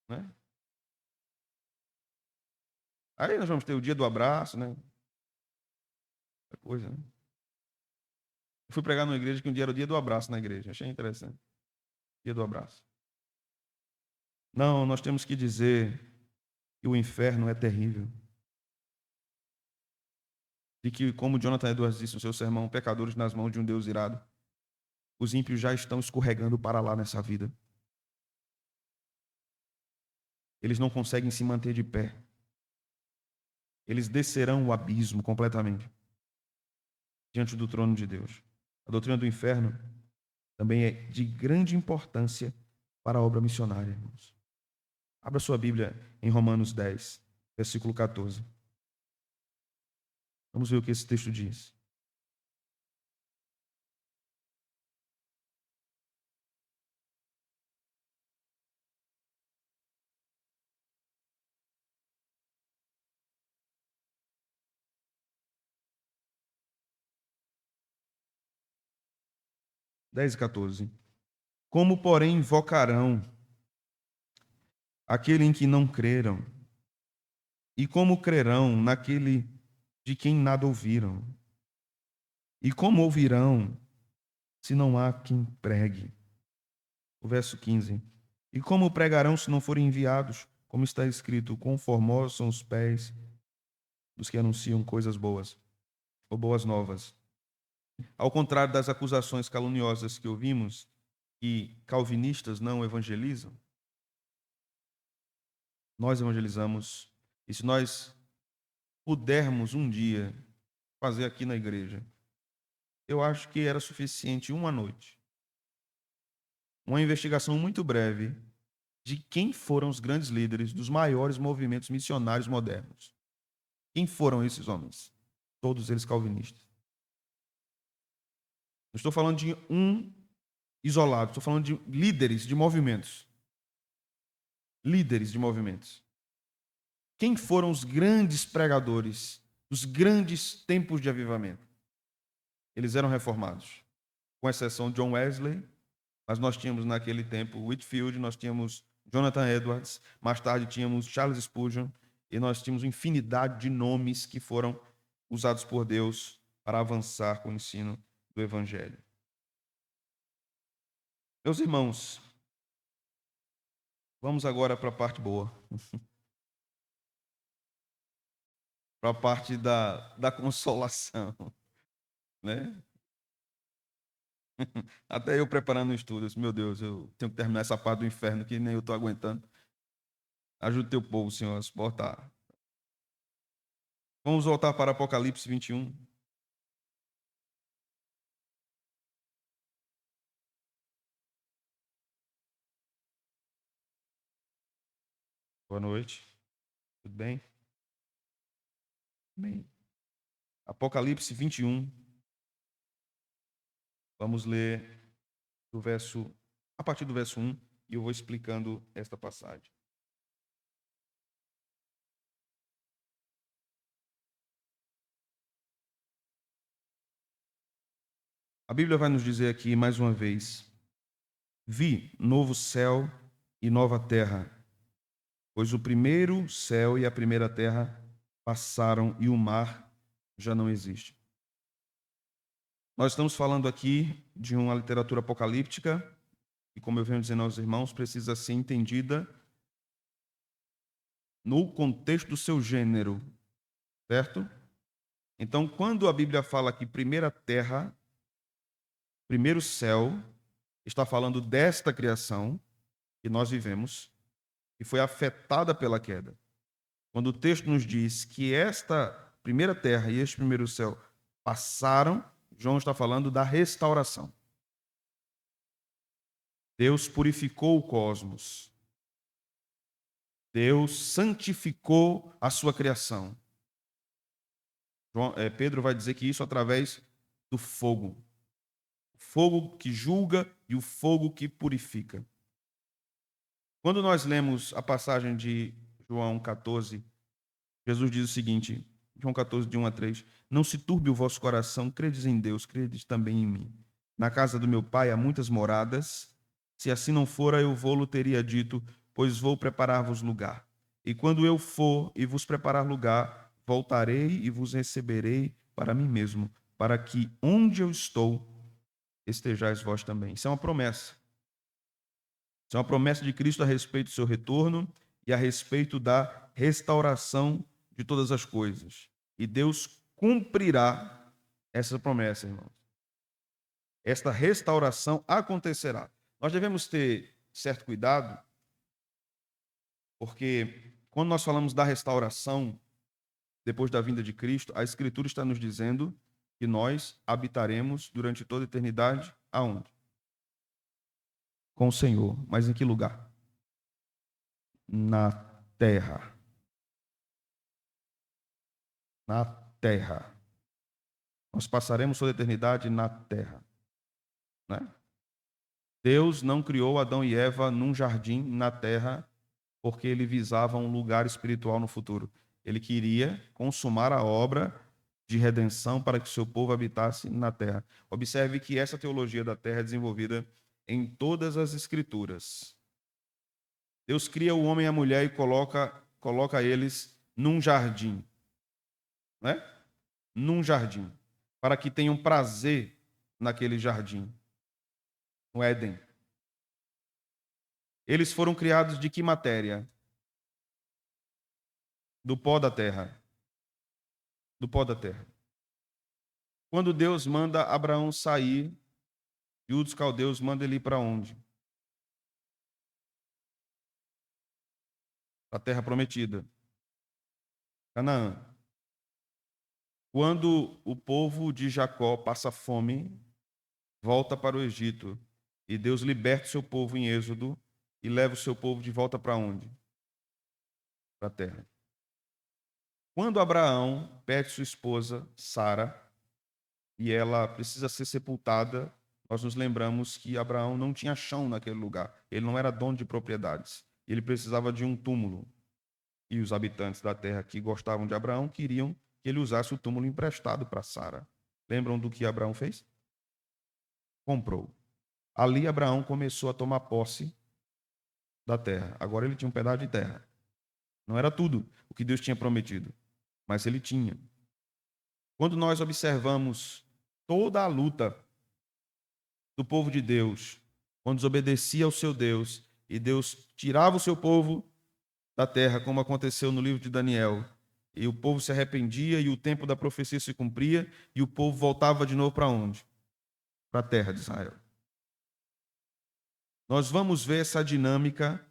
Né? Aí nós vamos ter o dia do abraço, né? Essa coisa, né? Eu fui pregar numa igreja que um dia era o dia do abraço na igreja. Achei interessante. Dia do abraço. Não, nós temos que dizer que o inferno é terrível. E que, como Jonathan Edwards disse no seu sermão, pecadores nas mãos de um Deus irado, os ímpios já estão escorregando para lá nessa vida. Eles não conseguem se manter de pé. Eles descerão o abismo completamente diante do trono de Deus. A doutrina do inferno também é de grande importância para a obra missionária, irmãos. Abra sua Bíblia em Romanos 10, versículo 14. Vamos ver o que esse texto diz. Dez e 14. Como, porém, invocarão aquele em que não creram? E como crerão naquele de quem nada ouviram? E como ouvirão se não há quem pregue? O verso 15. E como pregarão se não forem enviados? Como está escrito, quão formosos são os pés dos que anunciam coisas boas ou boas novas. Ao contrário das acusações caluniosas que ouvimos, que calvinistas não evangelizam, nós evangelizamos. E se nós pudermos um dia fazer aqui na igreja, eu acho que era suficiente uma noite, uma investigação muito breve de quem foram os grandes líderes dos maiores movimentos missionários modernos. Quem foram esses homens? Todos eles calvinistas. Não estou falando de um isolado, estou falando de líderes de movimentos. Líderes de movimentos. Quem foram os grandes pregadores dos grandes tempos de avivamento? Eles eram reformados, com exceção de John Wesley, mas nós tínhamos naquele tempo Whitefield, nós tínhamos Jonathan Edwards, mais tarde tínhamos Charles Spurgeon, e nós tínhamos infinidade de nomes que foram usados por Deus para avançar com o ensino do Evangelho. Meus irmãos, vamos agora para a parte boa, para a parte da consolação, né? Até eu preparando o estudo, eu disse, meu Deus, eu tenho que terminar essa parte do inferno que nem eu estou aguentando. Ajude teu povo, Senhor, a suportar. Vamos voltar para Apocalipse 21. Boa noite. Tudo bem? Bem. Apocalipse 21. Vamos ler a partir do verso 1, e eu vou explicando esta passagem. A Bíblia vai nos dizer aqui mais uma vez: vi novo céu e nova terra, pois o primeiro céu e a primeira terra passaram e o mar já não existe. Nós estamos falando aqui de uma literatura apocalíptica, e como eu venho dizendo aos irmãos, precisa ser entendida no contexto do seu gênero, certo? Então, quando a Bíblia fala que primeira terra, primeiro céu, está falando desta criação que nós vivemos, que foi afetada pela queda. Quando o texto nos diz que esta primeira terra e este primeiro céu passaram, João está falando da restauração. Deus purificou o cosmos. Deus santificou a sua criação. Pedro vai dizer que isso através do fogo. O fogo que julga e o fogo que purifica. Quando nós lemos a passagem de João 14, Jesus diz o seguinte, João 14, de 1 a 3, não se turbe o vosso coração, credes em Deus, credes também em mim. Na casa do meu pai há muitas moradas, se assim não fora, eu vou-lo teria dito, pois vou preparar-vos lugar. E quando eu for e vos preparar lugar, voltarei e vos receberei para mim mesmo, para que onde eu estou, estejais vós também. Isso é uma promessa. Isso é uma promessa de Cristo a respeito do seu retorno e a respeito da restauração de todas as coisas. E Deus cumprirá essa promessa, irmãos. Esta restauração acontecerá. Nós devemos ter certo cuidado, porque quando nós falamos da restauração, depois da vinda de Cristo, a Escritura está nos dizendo que nós habitaremos durante toda a eternidade aonde? Com o Senhor. Mas em que lugar? Na terra. Na terra. Nós passaremos toda a eternidade na terra. Né? Deus não criou Adão e Eva num jardim na terra porque ele visava um lugar espiritual no futuro. Ele queria consumar a obra de redenção para que o seu povo habitasse na terra. Observe que essa teologia da terra é desenvolvida em todas as escrituras. Deus cria o homem e a mulher e coloca eles num jardim, né? Num jardim, para que tenham prazer naquele jardim, no Éden. Eles foram criados de que matéria? Do pó da terra. Do pó da terra. Quando Deus manda Abraão sair, e os caldeus manda ele ir para onde? Para a terra prometida, Canaã. Quando o povo de Jacó passa fome, volta para o Egito, e Deus liberta o seu povo em Êxodo e leva o seu povo de volta para onde? Para a terra. Quando Abraão perde sua esposa, Sara, e ela precisa ser sepultada, nós nos lembramos que Abraão não tinha chão naquele lugar. Ele não era dono de propriedades. Ele precisava de um túmulo. E os habitantes da terra que gostavam de Abraão queriam que ele usasse o túmulo emprestado para Sara. Lembram do que Abraão fez? Comprou. Ali Abraão começou a tomar posse da terra. Agora ele tinha um pedaço de terra. Não era tudo o que Deus tinha prometido, mas ele tinha. Quando nós observamos toda a luta do povo de Deus, quando desobedecia ao seu Deus, e Deus tirava o seu povo da terra, como aconteceu no livro de Daniel, e o povo se arrependia, e o tempo da profecia se cumpria, e o povo voltava de novo para onde? Para a terra de Israel. Nós vamos ver essa dinâmica,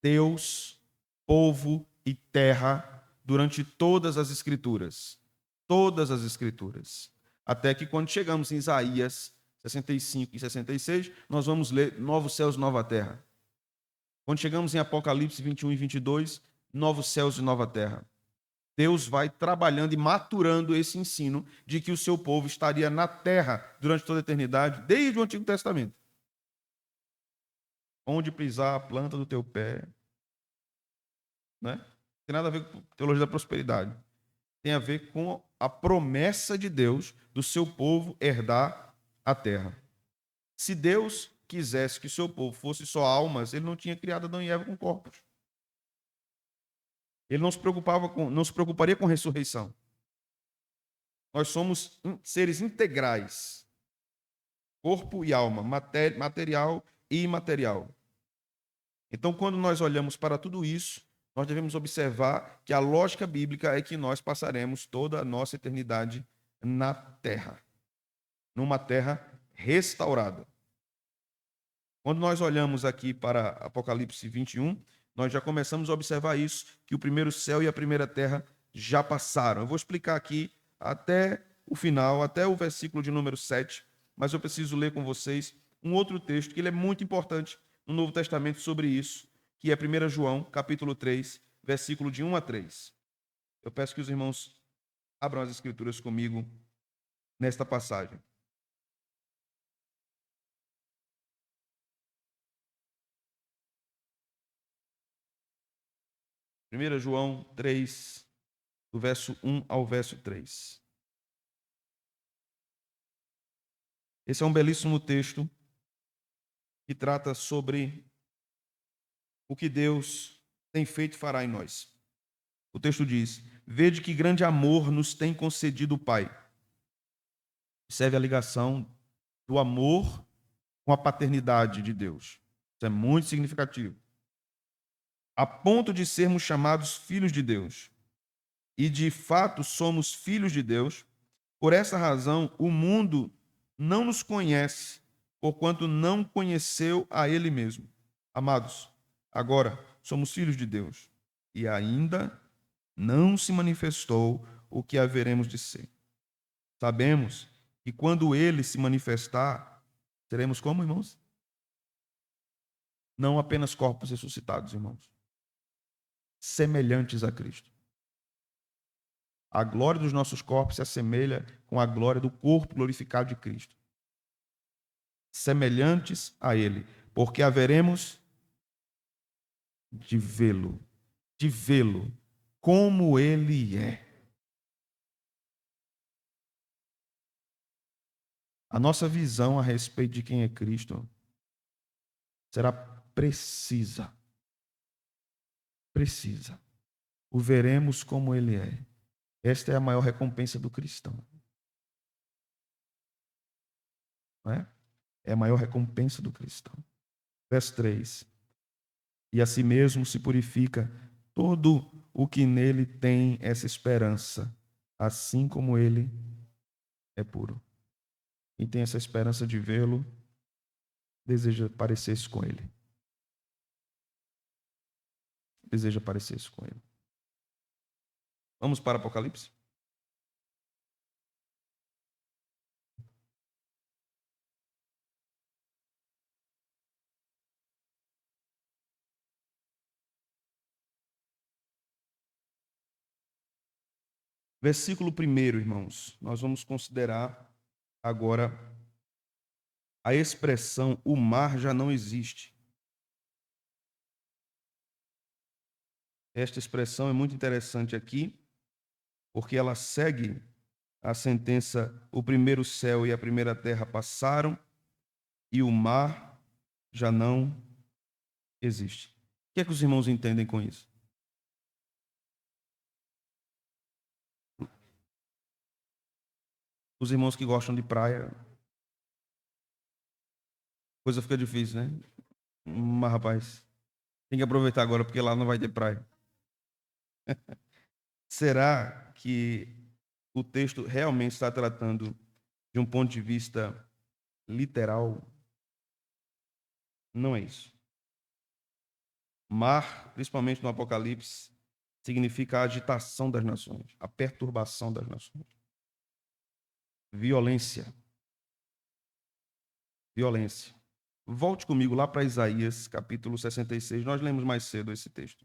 Deus, povo e terra, durante todas as Escrituras. Todas as Escrituras. Até que quando chegamos em Isaías 65 e 66, nós vamos ler novos céus e nova terra. Quando chegamos em Apocalipse 21 e 22, novos céus e nova terra. Deus vai trabalhando e maturando esse ensino de que o seu povo estaria na terra durante toda a eternidade, desde o Antigo Testamento. Onde pisar a planta do teu pé, né? Não tem nada a ver com teologia da prosperidade. Tem a ver com a promessa de Deus do seu povo herdar a terra. Se Deus quisesse que o seu povo fosse só almas, ele não tinha criado Adão e Eva com corpos. Ele não se preocuparia com ressurreição. Nós somos seres integrais, corpo e alma, material e imaterial. Então, quando nós olhamos para tudo isso, nós devemos observar que a lógica bíblica é que nós passaremos toda a nossa eternidade na terra, numa terra restaurada. Quando nós olhamos aqui para Apocalipse 21, nós já começamos a observar isso, que o primeiro céu e a primeira terra já passaram. Eu vou explicar aqui até o final, até o versículo de número 7, mas eu preciso ler com vocês um outro texto, que ele é muito importante no Novo Testamento sobre isso, que é 1 João, capítulo 3, versículo de 1 a 3. Eu peço que os irmãos abram as escrituras comigo nesta passagem. 1 João 3, do verso 1 ao verso 3. Esse é um belíssimo texto que trata sobre o que Deus tem feito e fará em nós. O texto diz: vede que grande amor nos tem concedido o Pai. Serve a ligação do amor com a paternidade de Deus. Isso é muito significativo. A ponto de sermos chamados filhos de Deus. E de fato somos filhos de Deus. Por essa razão, o mundo não nos conhece, porquanto não conheceu a Ele mesmo. Amados, agora somos filhos de Deus, e ainda não se manifestou o que haveremos de ser. Sabemos que quando Ele se manifestar, seremos como, irmãos? Não apenas corpos ressuscitados, irmãos, semelhantes a Cristo. A glória dos nossos corpos se assemelha com a glória do corpo glorificado de Cristo. Semelhantes a Ele, porque haveremos de vê-lo como Ele é. A nossa visão a respeito de quem é Cristo será precisa. Precisa. O veremos como Ele é. Esta é a maior recompensa do cristão. Não é? É a maior recompensa do cristão. Verso 3. E a si mesmo se purifica todo o que nele tem essa esperança, assim como ele é puro. E tem essa esperança de vê-lo, deseja parecer-se com ele. Deseja parecer-se com ele. Vamos para Apocalipse? Versículo 1, irmãos. Nós vamos considerar agora a expressão o mar já não existe. Esta expressão é muito interessante aqui, porque ela segue a sentença: o primeiro céu e a primeira terra passaram e o mar já não existe. O que é que os irmãos entendem com isso? Os irmãos que gostam de praia, coisa fica difícil, né? Mas, rapaz, tem que aproveitar agora, porque lá não vai ter praia. Será que o texto realmente está tratando de um ponto de vista literal? Não é isso. Mar, principalmente no Apocalipse, significa a agitação das nações, a perturbação das nações. Violência. Violência. Volte comigo lá para Isaías, capítulo 66. Nós lemos mais cedo esse texto.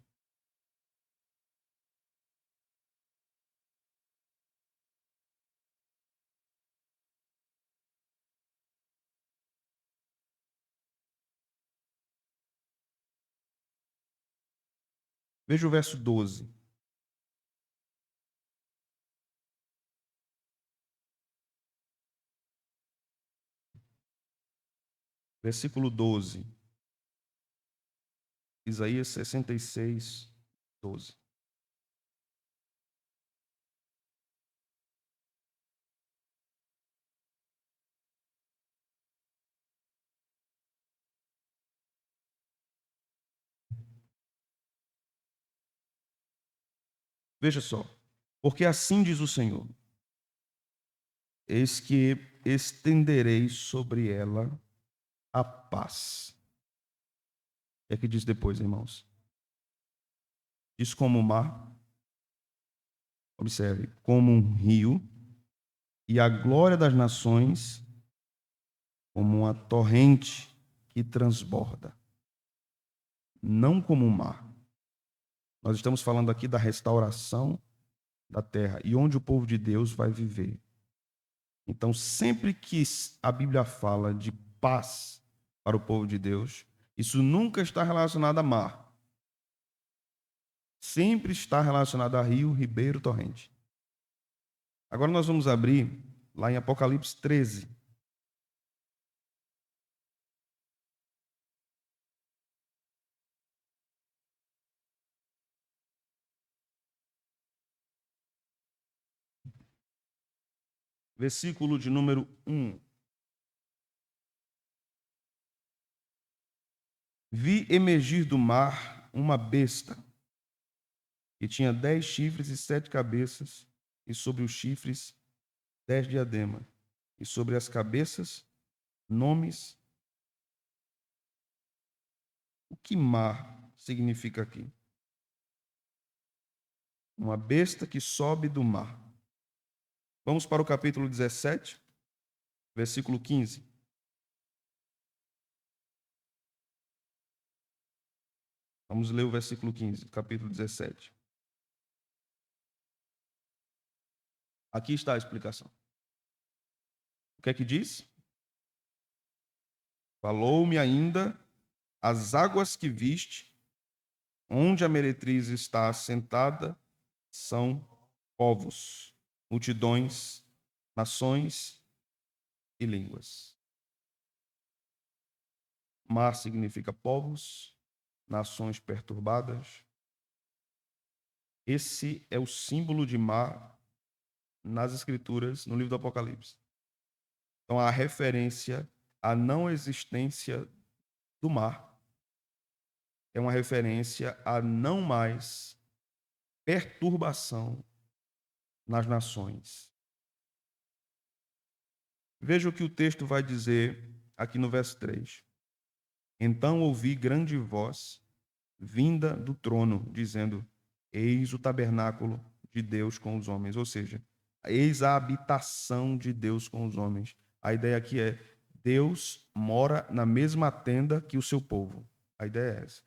Veja o verso 12. Versículo 12. Isaías 66, 12. Veja só. Porque assim diz o Senhor: eis que estenderei sobre ela a paz. É que diz depois, irmãos. Diz como o mar, observe, como um rio, e a glória das nações como uma torrente que transborda, não como um mar. Nós estamos falando aqui da restauração da terra e onde o povo de Deus vai viver. Então, sempre que a Bíblia fala de paz para o povo de Deus, isso nunca está relacionado a mar. Sempre está relacionado a rio, ribeiro, torrente. Agora nós vamos abrir lá em Apocalipse 13. Versículo de número 1. Vi emergir do mar uma besta, que tinha 10 chifres e 7 cabeças, e sobre os chifres 10 diademas, e sobre as cabeças nomes. O que mar significa aqui? Uma besta que sobe do mar. Vamos para o capítulo 17, versículo 15. Vamos ler o versículo 15, capítulo 17. Aqui está a explicação. O que é que diz? Falou-me ainda: as águas que viste, onde a meretriz está assentada, são povos, multidões, nações e línguas. Mar significa povos, nações perturbadas. Esse é o símbolo de mar nas Escrituras, no livro do Apocalipse. Então, a referência à não existência do mar é uma referência a não mais perturbação nas nações. Veja o que o texto vai dizer aqui no verso 3. Então ouvi grande voz vinda do trono, dizendo: Eis o tabernáculo de Deus com os homens. Ou seja, eis a habitação de Deus com os homens. A ideia aqui é: Deus mora na mesma tenda que o seu povo. A ideia é essa.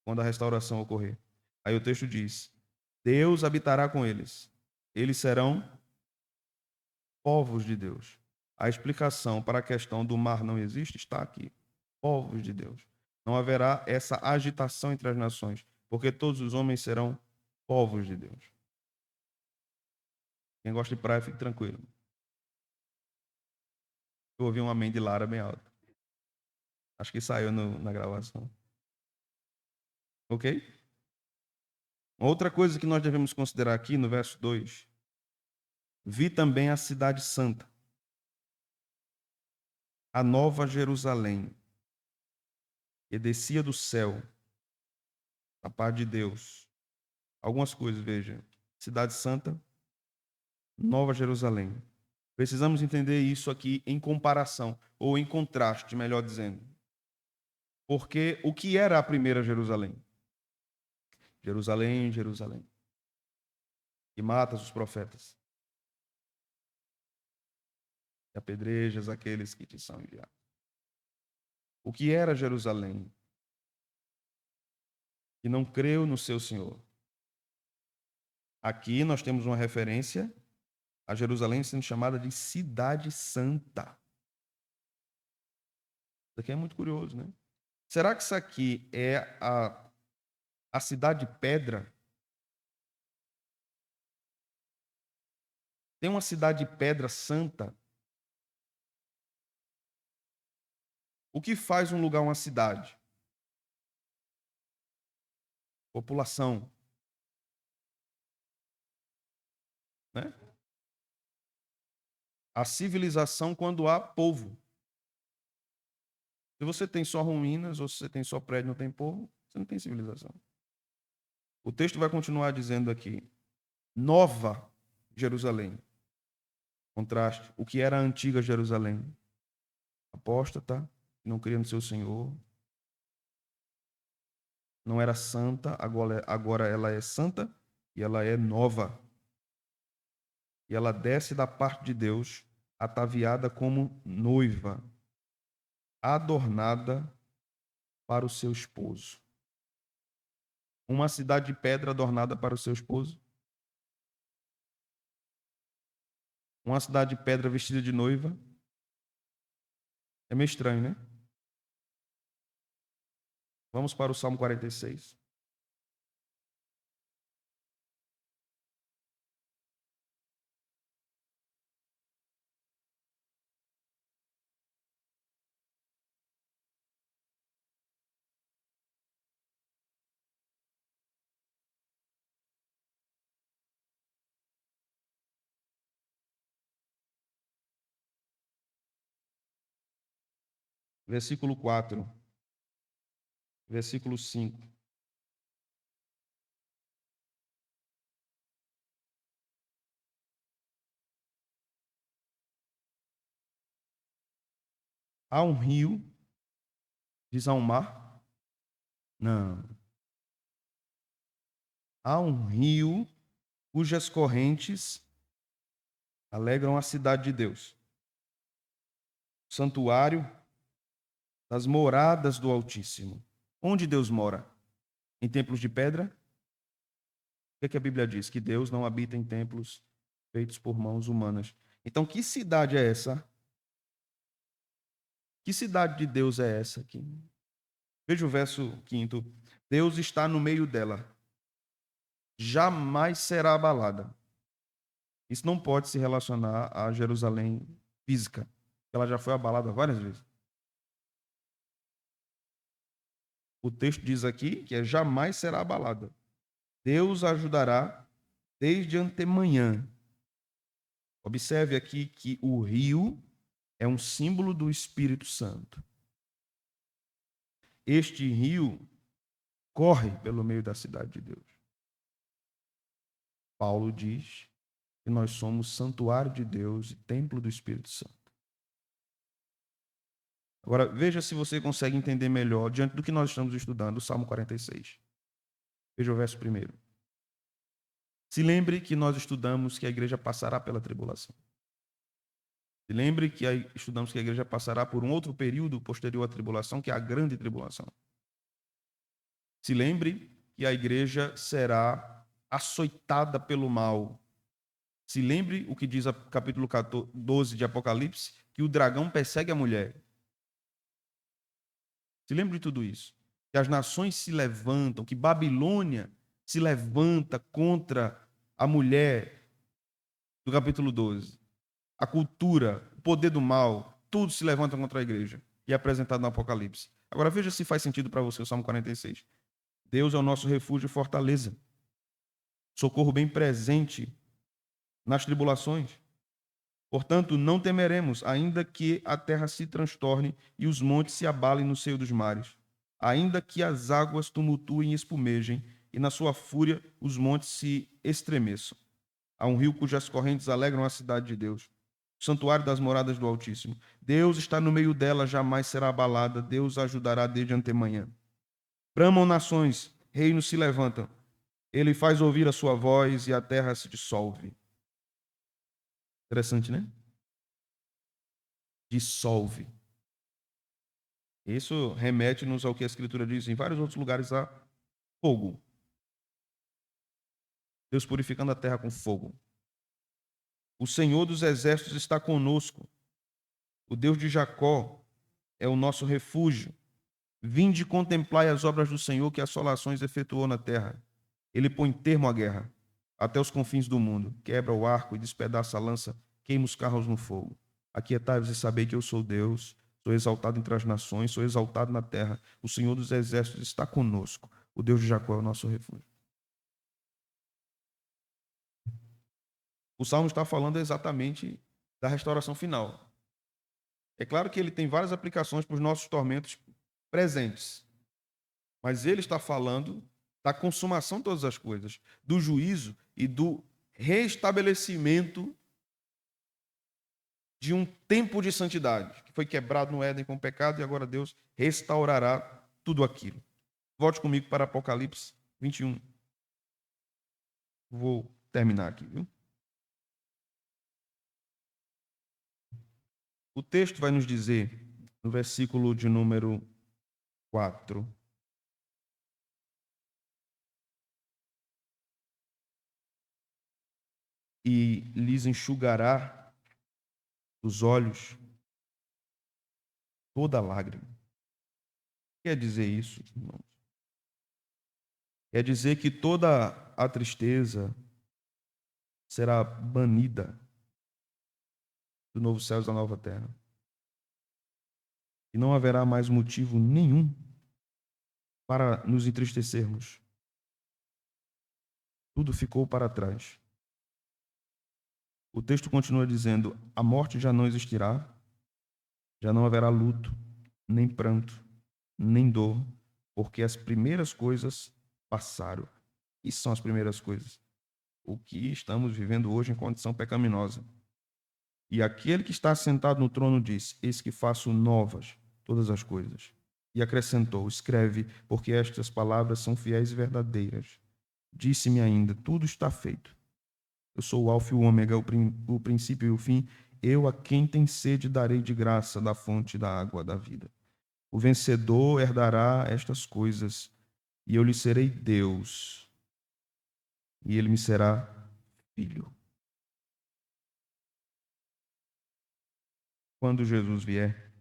Quando a restauração ocorrer. Aí o texto diz: Deus habitará com eles. Eles serão povos de Deus. A explicação para a questão do mar não existe está aqui. Povos de Deus. Não haverá essa agitação entre as nações, porque todos os homens serão povos de Deus. Quem gosta de praia, fique tranquilo. Eu ouvi um amém de Lara bem alto. Acho que saiu na gravação. Ok? Outra coisa que nós devemos considerar aqui no verso 2. Vi também a cidade santa, a nova Jerusalém, que descia do céu, a paz de Deus. Algumas coisas, veja. Cidade santa, nova Jerusalém. Precisamos entender isso aqui em comparação, ou em contraste, melhor dizendo. Porque o que era a primeira Jerusalém? Jerusalém, Jerusalém, que matas os profetas, e apedrejas aqueles que te são enviados. O que era Jerusalém? Que não creu no seu Senhor. Aqui nós temos uma referência a Jerusalém sendo chamada de Cidade Santa. Isso aqui é muito curioso, né? Será que isso aqui é a cidade de pedra? Tem uma cidade de pedra santa? O que faz um lugar uma cidade? População, né? A civilização quando há povo. Se você tem só ruínas ou se você tem só prédio e não tem povo, você não tem civilização. O texto vai continuar dizendo aqui: Nova Jerusalém. Contraste. O que era a antiga Jerusalém? Apóstata, não cria no seu Senhor. Não era santa, agora ela é santa e ela é nova. E ela desce da parte de Deus, ataviada como noiva, adornada para o seu esposo. Uma cidade de pedra adornada para o seu esposo. Uma cidade de pedra vestida de noiva. É meio estranho, né? Vamos para o Salmo 46. Versículo 4. Versículo 5. Há um rio, diz há um mar? Não. Há um rio cujas correntes alegram a cidade de Deus. O santuário das moradas do Altíssimo. Onde Deus mora? Em templos de pedra? O que a Bíblia diz? Que Deus não habita em templos feitos por mãos humanas. Então, que cidade é essa? Que cidade de Deus é essa aqui? Veja o verso 5. Deus está no meio dela. Jamais será abalada. Isso não pode se relacionar a Jerusalém física. Ela já foi abalada várias vezes. O texto diz aqui que jamais será abalada. Deus ajudará desde antemanhã. Observe aqui que o rio é um símbolo do Espírito Santo. Este rio corre pelo meio da cidade de Deus. Paulo diz que nós somos santuário de Deus e templo do Espírito Santo. Agora, veja se você consegue entender melhor, diante do que nós estamos estudando, o Salmo 46. Veja o verso 1. Se lembre que nós estudamos que a igreja passará pela tribulação. Se lembre que estudamos que a igreja passará por um outro período posterior à tribulação, que é a grande tribulação. Se lembre que a igreja será açoitada pelo mal. Se lembre o que diz o capítulo 12 de Apocalipse, que o dragão persegue a mulher. Se lembre de tudo isso. Que as nações se levantam, que Babilônia se levanta contra a mulher do capítulo 12. A cultura, o poder do mal, tudo se levanta contra a igreja e é apresentado no Apocalipse. Agora veja se faz sentido para você o Salmo 46. Deus é o nosso refúgio e fortaleza, socorro bem presente nas tribulações. Portanto, não temeremos, ainda que a terra se transtorne e os montes se abalem no seio dos mares, ainda que as águas tumultuem e espumejem, e na sua fúria os montes se estremeçam. Há um rio cujas correntes alegram a cidade de Deus, o santuário das moradas do Altíssimo. Deus está no meio dela, jamais será abalada, Deus a ajudará desde antemanhã. Bramam nações, reinos se levantam. Ele faz ouvir a sua voz e a terra se dissolve. Interessante, né? Dissolve. Isso remete-nos ao que a Escritura diz em vários outros lugares, a fogo. Deus purificando a terra com fogo. O Senhor dos exércitos está conosco. O Deus de Jacó é o nosso refúgio. Vinde contemplai as obras do Senhor, que assolações efetuou na terra. Ele põe termo à guerra, até os confins do mundo. Quebra o arco e despedaça a lança, queima os carros no fogo. Aquietai-vos e sabei que eu sou Deus. Sou exaltado entre as nações, sou exaltado na terra. O Senhor dos exércitos está conosco. O Deus de Jacó é o nosso refúgio. O Salmo está falando exatamente da restauração final. É claro que ele tem várias aplicações para os nossos tormentos presentes. Mas ele está falando da consumação de todas as coisas, do juízo e do restabelecimento de um tempo de santidade, que foi quebrado no Éden com o pecado e agora Deus restaurará tudo aquilo. Volte comigo para Apocalipse 21. Vou terminar aqui, viu? O texto vai nos dizer, no versículo de número 4, e lhes enxugará dos olhos toda lágrima. Quer dizer isso, irmãos? Quer dizer que toda a tristeza será banida do novo céu e da nova terra. E não haverá mais motivo nenhum para nos entristecermos. Tudo ficou para trás. O texto continua dizendo: a morte já não existirá, já não haverá luto, nem pranto, nem dor, porque as primeiras coisas passaram. Isso são as primeiras coisas. O que estamos vivendo hoje em condição pecaminosa. E aquele que está sentado no trono diz: eis que faço novas todas as coisas. E acrescentou: escreve, porque estas palavras são fiéis e verdadeiras. Disse-me ainda: tudo está feito. Eu sou o Alfa e o Ômega, o princípio e o fim. Eu a quem tem sede darei de graça da fonte da água da vida. O vencedor herdará estas coisas, e eu lhe serei Deus, e ele me será filho. Quando Jesus vier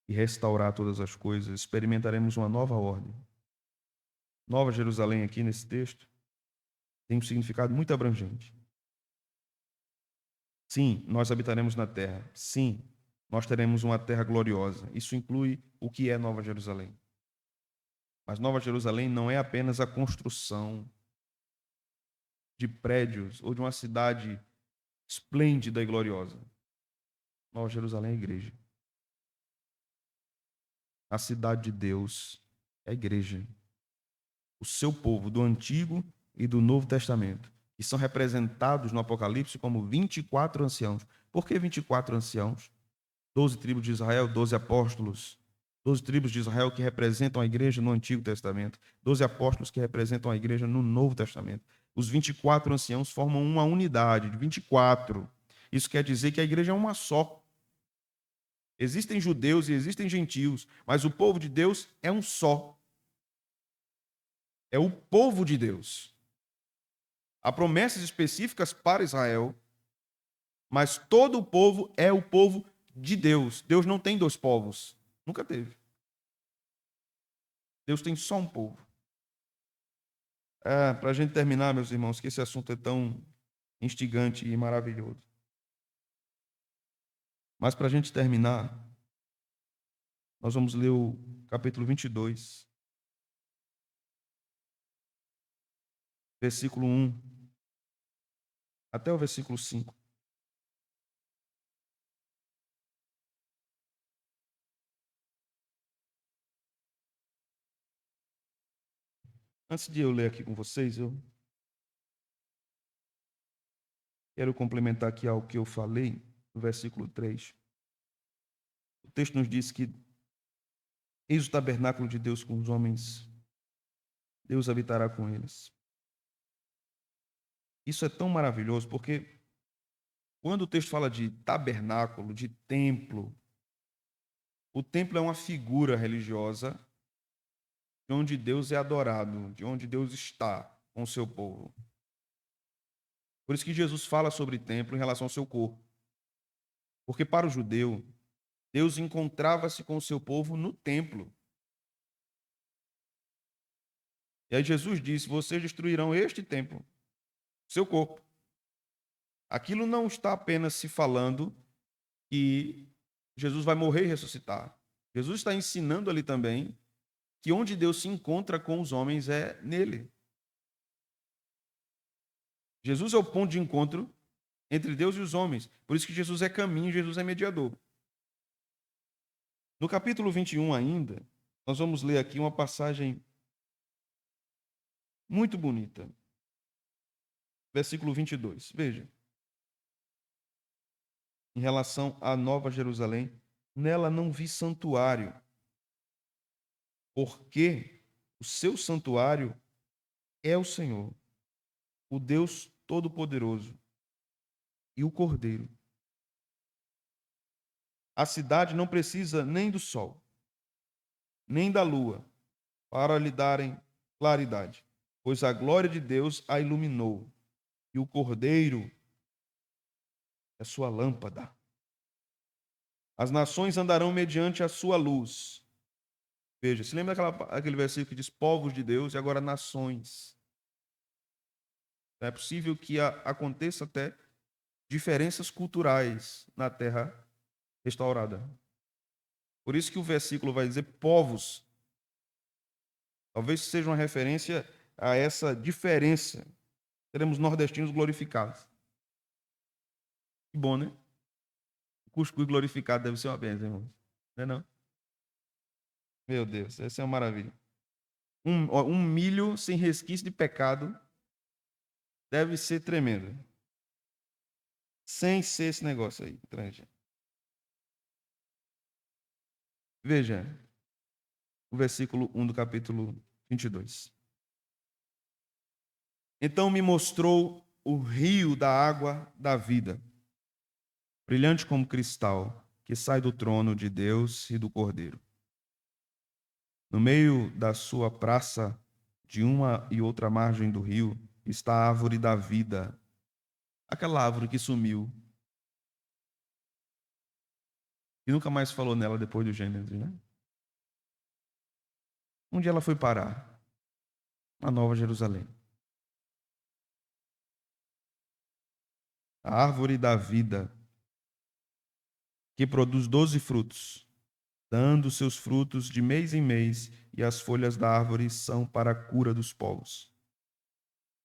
e restaurar todas as coisas, experimentaremos uma nova ordem. Nova Jerusalém, aqui nesse texto, tem um significado muito abrangente. Sim, nós habitaremos na terra. Sim, nós teremos uma terra gloriosa. Isso inclui o que é Nova Jerusalém. Mas Nova Jerusalém não é apenas a construção de prédios ou de uma cidade esplêndida e gloriosa. Nova Jerusalém é a igreja. A cidade de Deus é a igreja. O seu povo do Antigo e do Novo Testamento que são representados no Apocalipse como 24 anciãos. Por que 24 anciãos? 12 tribos de Israel, 12 apóstolos. 12 tribos de Israel que representam a igreja no Antigo Testamento. 12 apóstolos que representam a igreja no Novo Testamento. Os 24 anciãos formam uma unidade de 24. Isso quer dizer que a igreja é uma só. Existem judeus e existem gentios, mas o povo de Deus é um só. É o povo de Deus. Há promessas específicas para Israel, mas todo o povo é o povo de Deus. Deus não tem dois povos. Nunca teve. Deus tem só um povo. Para a gente terminar, meus irmãos, que esse assunto é tão instigante e maravilhoso. Mas para a gente terminar, nós vamos ler o capítulo 22, versículo 1, até o versículo 5. Antes de eu ler aqui com vocês, eu quero complementar aqui algo que eu falei no versículo 3. O texto nos diz que eis o tabernáculo de Deus com os homens, Deus habitará com eles. Isso é tão maravilhoso porque quando o texto fala de tabernáculo, de templo, o templo é uma figura religiosa de onde Deus é adorado, de onde Deus está com o seu povo. Por isso que Jesus fala sobre templo em relação ao seu corpo. Porque para o judeu, Deus encontrava-se com o seu povo no templo. E aí Jesus disse: vocês destruirão este templo, seu corpo. Aquilo não está apenas se falando que Jesus vai morrer e ressuscitar. Jesus está ensinando ali também que onde Deus se encontra com os homens é nele. Jesus é o ponto de encontro entre Deus e os homens. Por isso que Jesus é caminho, Jesus é mediador. No capítulo 21 ainda, nós vamos ler aqui uma passagem muito bonita. Versículo 22. Veja. Em relação à Nova Jerusalém, nela não vi santuário, porque o seu santuário é o Senhor, o Deus Todo-Poderoso e o Cordeiro. A cidade não precisa nem do sol, nem da lua, para lhe darem claridade, pois a glória de Deus a iluminou, e o Cordeiro é sua lâmpada. As nações andarão mediante a sua luz. Veja, se lembra aquele versículo que diz povos de Deus e agora nações. É possível que aconteça até diferenças culturais na terra restaurada. Por isso que o versículo vai dizer povos. Talvez seja uma referência a essa diferença. Teremos nordestinos glorificados. Que bom, né? O cuscuz glorificado deve ser uma bênção, irmãos. Não é não? Meu Deus, essa é uma maravilha. Um milho sem resquício de pecado deve ser tremendo. Sem ser esse negócio aí. Veja o versículo 1 do capítulo 22. Então me mostrou o rio da água da vida, brilhante como cristal, que sai do trono de Deus e do Cordeiro. No meio da sua praça, de uma e outra margem do rio, está a árvore da vida, aquela árvore que sumiu. E nunca mais falou nela depois do Gênesis, né? Onde ela foi parar? Na Nova Jerusalém. A árvore da vida, que produz 12 frutos, dando seus frutos de mês em mês, e as folhas da árvore são para a cura dos povos.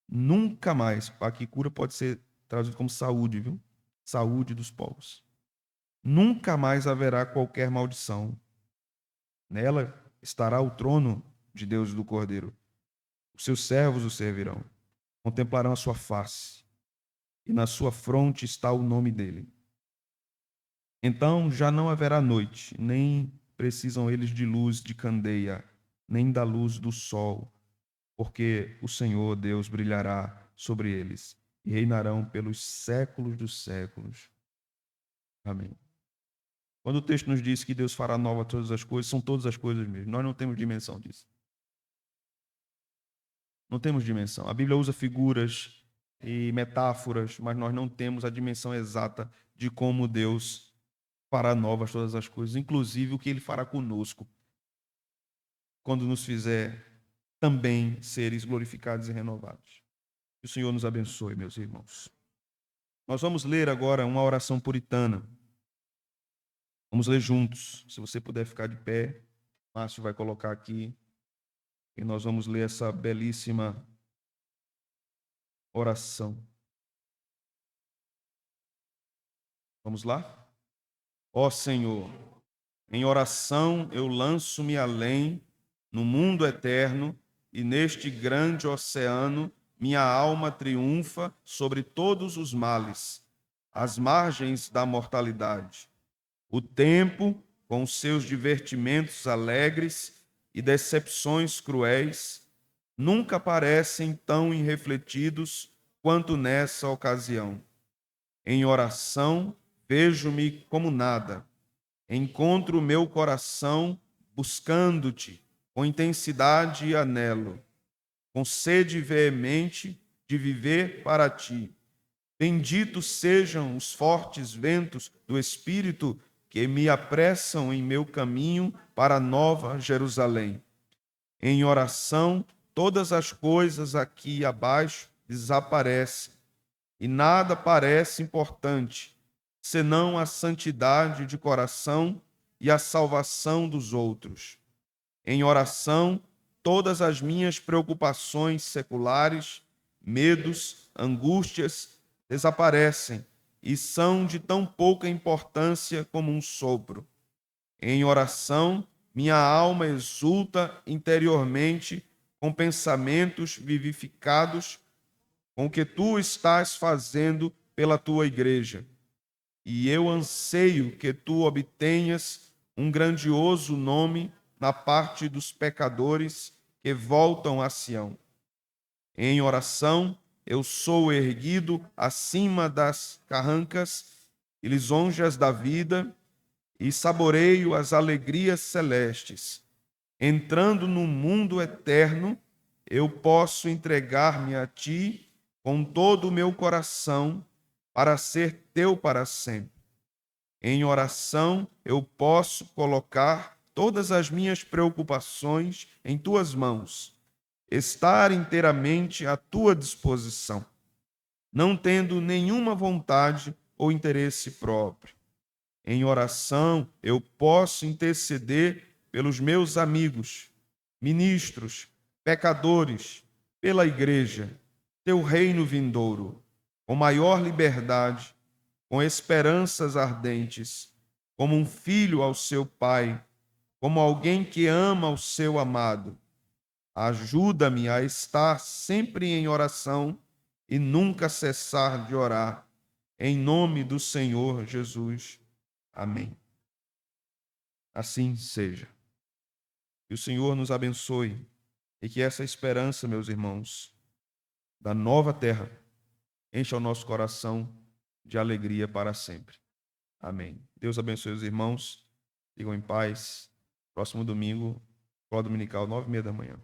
Nunca mais, aqui cura pode ser traduzido como saúde, viu? Saúde dos povos. Nunca mais haverá qualquer maldição. Nela estará o trono de Deus e do Cordeiro. Os seus servos o servirão. contemplarão a sua face, e na sua fronte está o nome dele. Então já não haverá noite, nem precisam eles de luz de candeia, nem da luz do sol, porque o Senhor Deus brilhará sobre eles e reinarão pelos séculos dos séculos. Amém. Quando o texto nos diz que Deus fará nova todas as coisas, são todas as coisas mesmo. Nós não temos dimensão disso. Não temos dimensão. A Bíblia usa figuras e metáforas, mas nós não temos a dimensão exata de como Deus fará novas todas as coisas, inclusive o que Ele fará conosco, quando nos fizer também seres glorificados e renovados. Que o Senhor nos abençoe, meus irmãos. Nós vamos ler agora uma oração puritana. Vamos ler juntos. Se você puder ficar de pé, Márcio vai colocar aqui. E nós vamos ler essa belíssima oração. Vamos lá? Ó Senhor, em oração eu lanço-me além, no mundo eterno, e neste grande oceano minha alma triunfa sobre todos os males, às margens da mortalidade. O tempo, com seus divertimentos alegres e decepções cruéis, nunca parecem tão irrefletidos quanto nessa ocasião. Em oração, vejo-me como nada. Encontro o meu coração buscando-te com intensidade e anelo, com sede veemente de viver para ti. Benditos sejam os fortes ventos do Espírito que me apressam em meu caminho para a nova Jerusalém. Em oração, todas as coisas aqui abaixo desaparecem e nada parece importante, senão a santidade de coração e a salvação dos outros. Em oração, todas as minhas preocupações seculares, medos, angústias desaparecem e são de tão pouca importância como um sopro. Em oração, minha alma exulta interiormente com pensamentos vivificados com o que tu estás fazendo pela tua igreja. E eu anseio que tu obtenhas um grandioso nome na parte dos pecadores que voltam a Sião. Em oração, eu sou erguido acima das carrancas e lisonjas da vida e saboreio as alegrias celestes. Entrando no mundo eterno, eu posso entregar-me a ti com todo o meu coração para ser teu para sempre. Em oração, eu posso colocar todas as minhas preocupações em tuas mãos, estar inteiramente à tua disposição, não tendo nenhuma vontade ou interesse próprio. Em oração, eu posso interceder pelos meus amigos, ministros, pecadores, pela igreja, teu reino vindouro, com maior liberdade, com esperanças ardentes, como um filho ao seu pai, como alguém que ama o seu amado. Ajuda-me a estar sempre em oração e nunca cessar de orar. Em nome do Senhor Jesus. Amém. Assim seja. Que o Senhor nos abençoe e que essa esperança, meus irmãos, da nova terra, encha o nosso coração de alegria para sempre. Amém. Deus abençoe os irmãos. Sigam em paz. Próximo domingo, escola dominical, 9h30 da manhã.